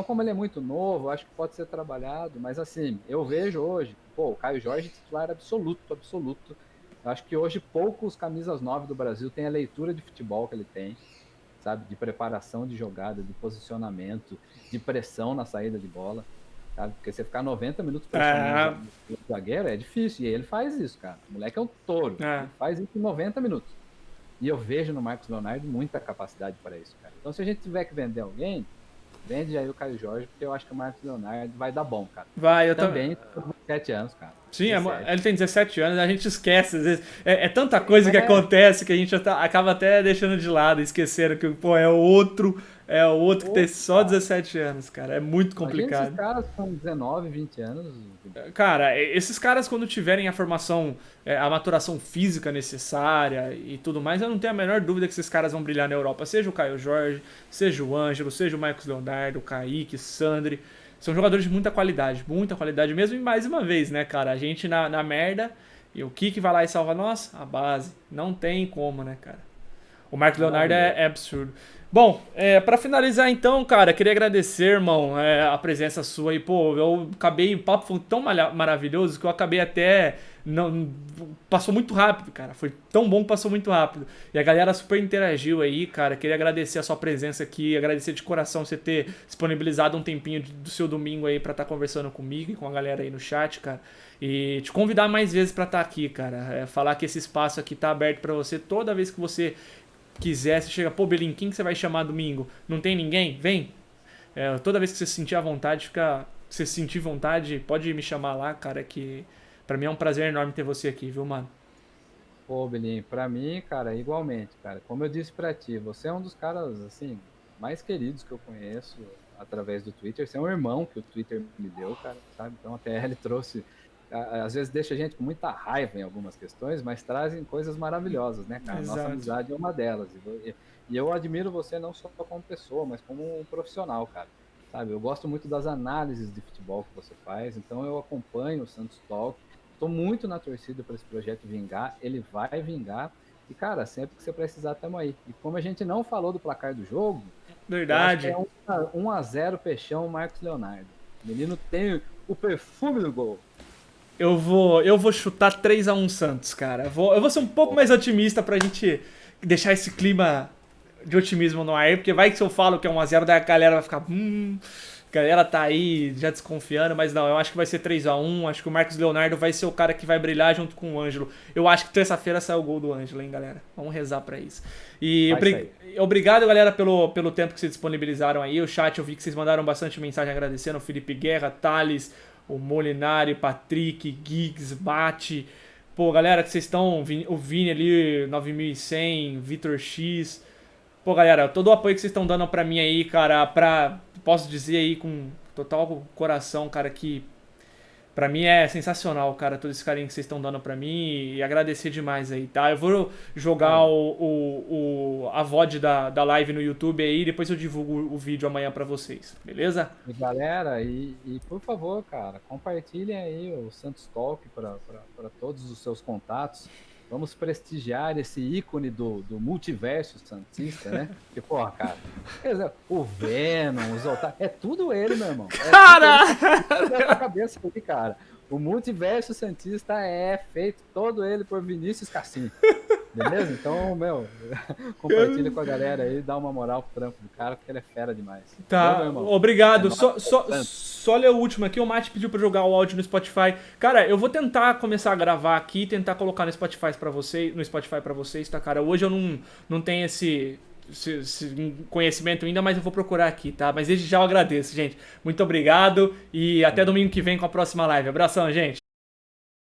como ele é muito novo, eu acho que pode ser trabalhado. Mas assim, eu vejo hoje, pô, o Caio Jorge é titular absoluto, absoluto. Eu acho que hoje poucos camisas 9 do Brasil têm a leitura de futebol que ele tem, sabe? De preparação de jogada, de posicionamento, de pressão na saída de bola, sabe? Porque você ficar 90 minutos pressionando É, o zagueiro é difícil, e ele faz isso, cara. O moleque é um touro, é. ele faz isso em 90 minutos. E eu vejo no Marcos Leonardo muita capacidade para isso, cara. Então, se a gente tiver que vender alguém, vende aí o Caio Jorge, porque eu acho que o Marcos Leonardo vai dar bom, cara. Vai, eu também. Também, 7 anos, cara. Sim, 17. ele tem 17 anos, a gente esquece. Às vezes, é tanta coisa que É, acontece que a gente acaba até deixando de lado, esquecendo que, pô, é o outro que tem só cara. 17 anos, cara. É muito Imagina esses complicado. caras com 19, 20 anos. Cara, esses caras quando tiverem a formação, a maturação física necessária e tudo mais, eu não tenho a menor dúvida que esses caras vão brilhar na Europa. Seja o Caio Jorge, seja o Ângelo, seja o Marcos Leonardo, o Kaique, Sandri. São jogadores de muita qualidade mesmo. E mais uma vez, né, cara? A gente na merda e o que vai lá e salva nós? A base. Não tem como, né, cara? O Marcos Leonardo Maravilhoso. é absurdo. Bom, pra finalizar então, cara, queria agradecer, irmão, a presença sua aí. Pô, eu acabei, o papo foi tão maravilhoso que eu acabei até não, passou muito rápido, cara. Foi tão bom que passou muito rápido. E a galera super interagiu aí, cara. Queria agradecer a sua presença aqui, agradecer de coração você ter disponibilizado um tempinho do seu domingo aí pra estar conversando comigo e com a galera aí no chat, cara. E te convidar mais vezes pra estar aqui, cara. Falar que esse espaço aqui tá aberto pra você toda vez que você quiser. Você chega, pô, Belinho, quem que você vai chamar domingo? Não tem ninguém? Vem. Toda vez que você se sentir à vontade, se sentir vontade, pode me chamar lá, cara, que pra mim é um prazer enorme ter você aqui, viu, mano? Pô, Belinho, pra mim, cara, igualmente, cara. Como eu disse pra ti, você é um dos caras, assim, mais queridos que eu conheço através do Twitter. Você é um irmão que o Twitter me deu, cara, sabe? Então até ele trouxe. Às vezes deixa a gente com muita raiva em algumas questões, mas trazem coisas maravilhosas, né, cara? Nossa Exato. amizade é uma delas. E eu admiro você não só como pessoa, mas como um profissional, cara. Sabe? Eu gosto muito das análises de futebol que você faz, então eu acompanho o Santos Talk. Estou muito na torcida para esse projeto vingar, ele vai vingar. E, cara, sempre que você precisar, estamos aí. E como a gente não falou do placar do jogo, eu acho que Verdade. é 1-0 Peixão, Marcos Leonardo. O menino tem o perfume do gol. Eu vou chutar 3-1 Santos, cara. Eu vou ser um pouco mais otimista pra gente deixar esse clima de otimismo no ar, porque vai que se eu falo que é 1-0, daí a galera vai ficar. A galera tá aí já desconfiando, mas não, eu acho que vai ser 3-1. Acho que o Marcos Leonardo vai ser o cara que vai brilhar junto com o Ângelo. Eu acho que terça-feira sai o gol do Ângelo, hein, galera? Vamos rezar pra isso. E Vai sair. obrigado, galera, pelo tempo que vocês disponibilizaram aí. O chat, eu vi que vocês mandaram bastante mensagem agradecendo. O Felipe Guerra, Thales, o Molinari, Patrick, Giggs, Bate. Pô, galera, que vocês estão. O Vini ali, 9100, Vitor X. Pô, galera, todo o apoio que vocês estão dando pra mim aí, cara, posso dizer aí com total coração, cara, que pra mim é sensacional, cara, todo esse carinho que vocês estão dando pra mim e agradecer demais aí, tá? Eu vou jogar Cara, a VOD da live no YouTube aí e depois eu divulgo o vídeo amanhã pra vocês, beleza? e galera, por favor, cara, compartilhem aí o Santos Talk para todos os seus contatos. Vamos prestigiar esse ícone do multiverso santista, né? Porque, porra, cara, quer dizer, o Venom, os Otários, é tudo ele, meu irmão. É Cara! tudo ele na cabeça aí, cara. O multiverso santista é feito todo ele por Vinícius Cassim. Beleza? Então, meu, compartilha com a galera aí, dá uma moral pro trampo do cara, porque ele é fera demais. Valeu, Tá, meu irmão. É obrigado. nóis, Santos. Só ler o último aqui. O Mate pediu pra jogar o áudio no Spotify. Cara, eu vou tentar começar a gravar aqui, tentar colocar no Spotify pra vocês, tá, cara? Hoje eu não tenho esse conhecimento ainda, mas eu vou procurar aqui, tá? Mas desde já eu agradeço, gente. Muito obrigado e até domingo que vem com a próxima live. Abração, gente.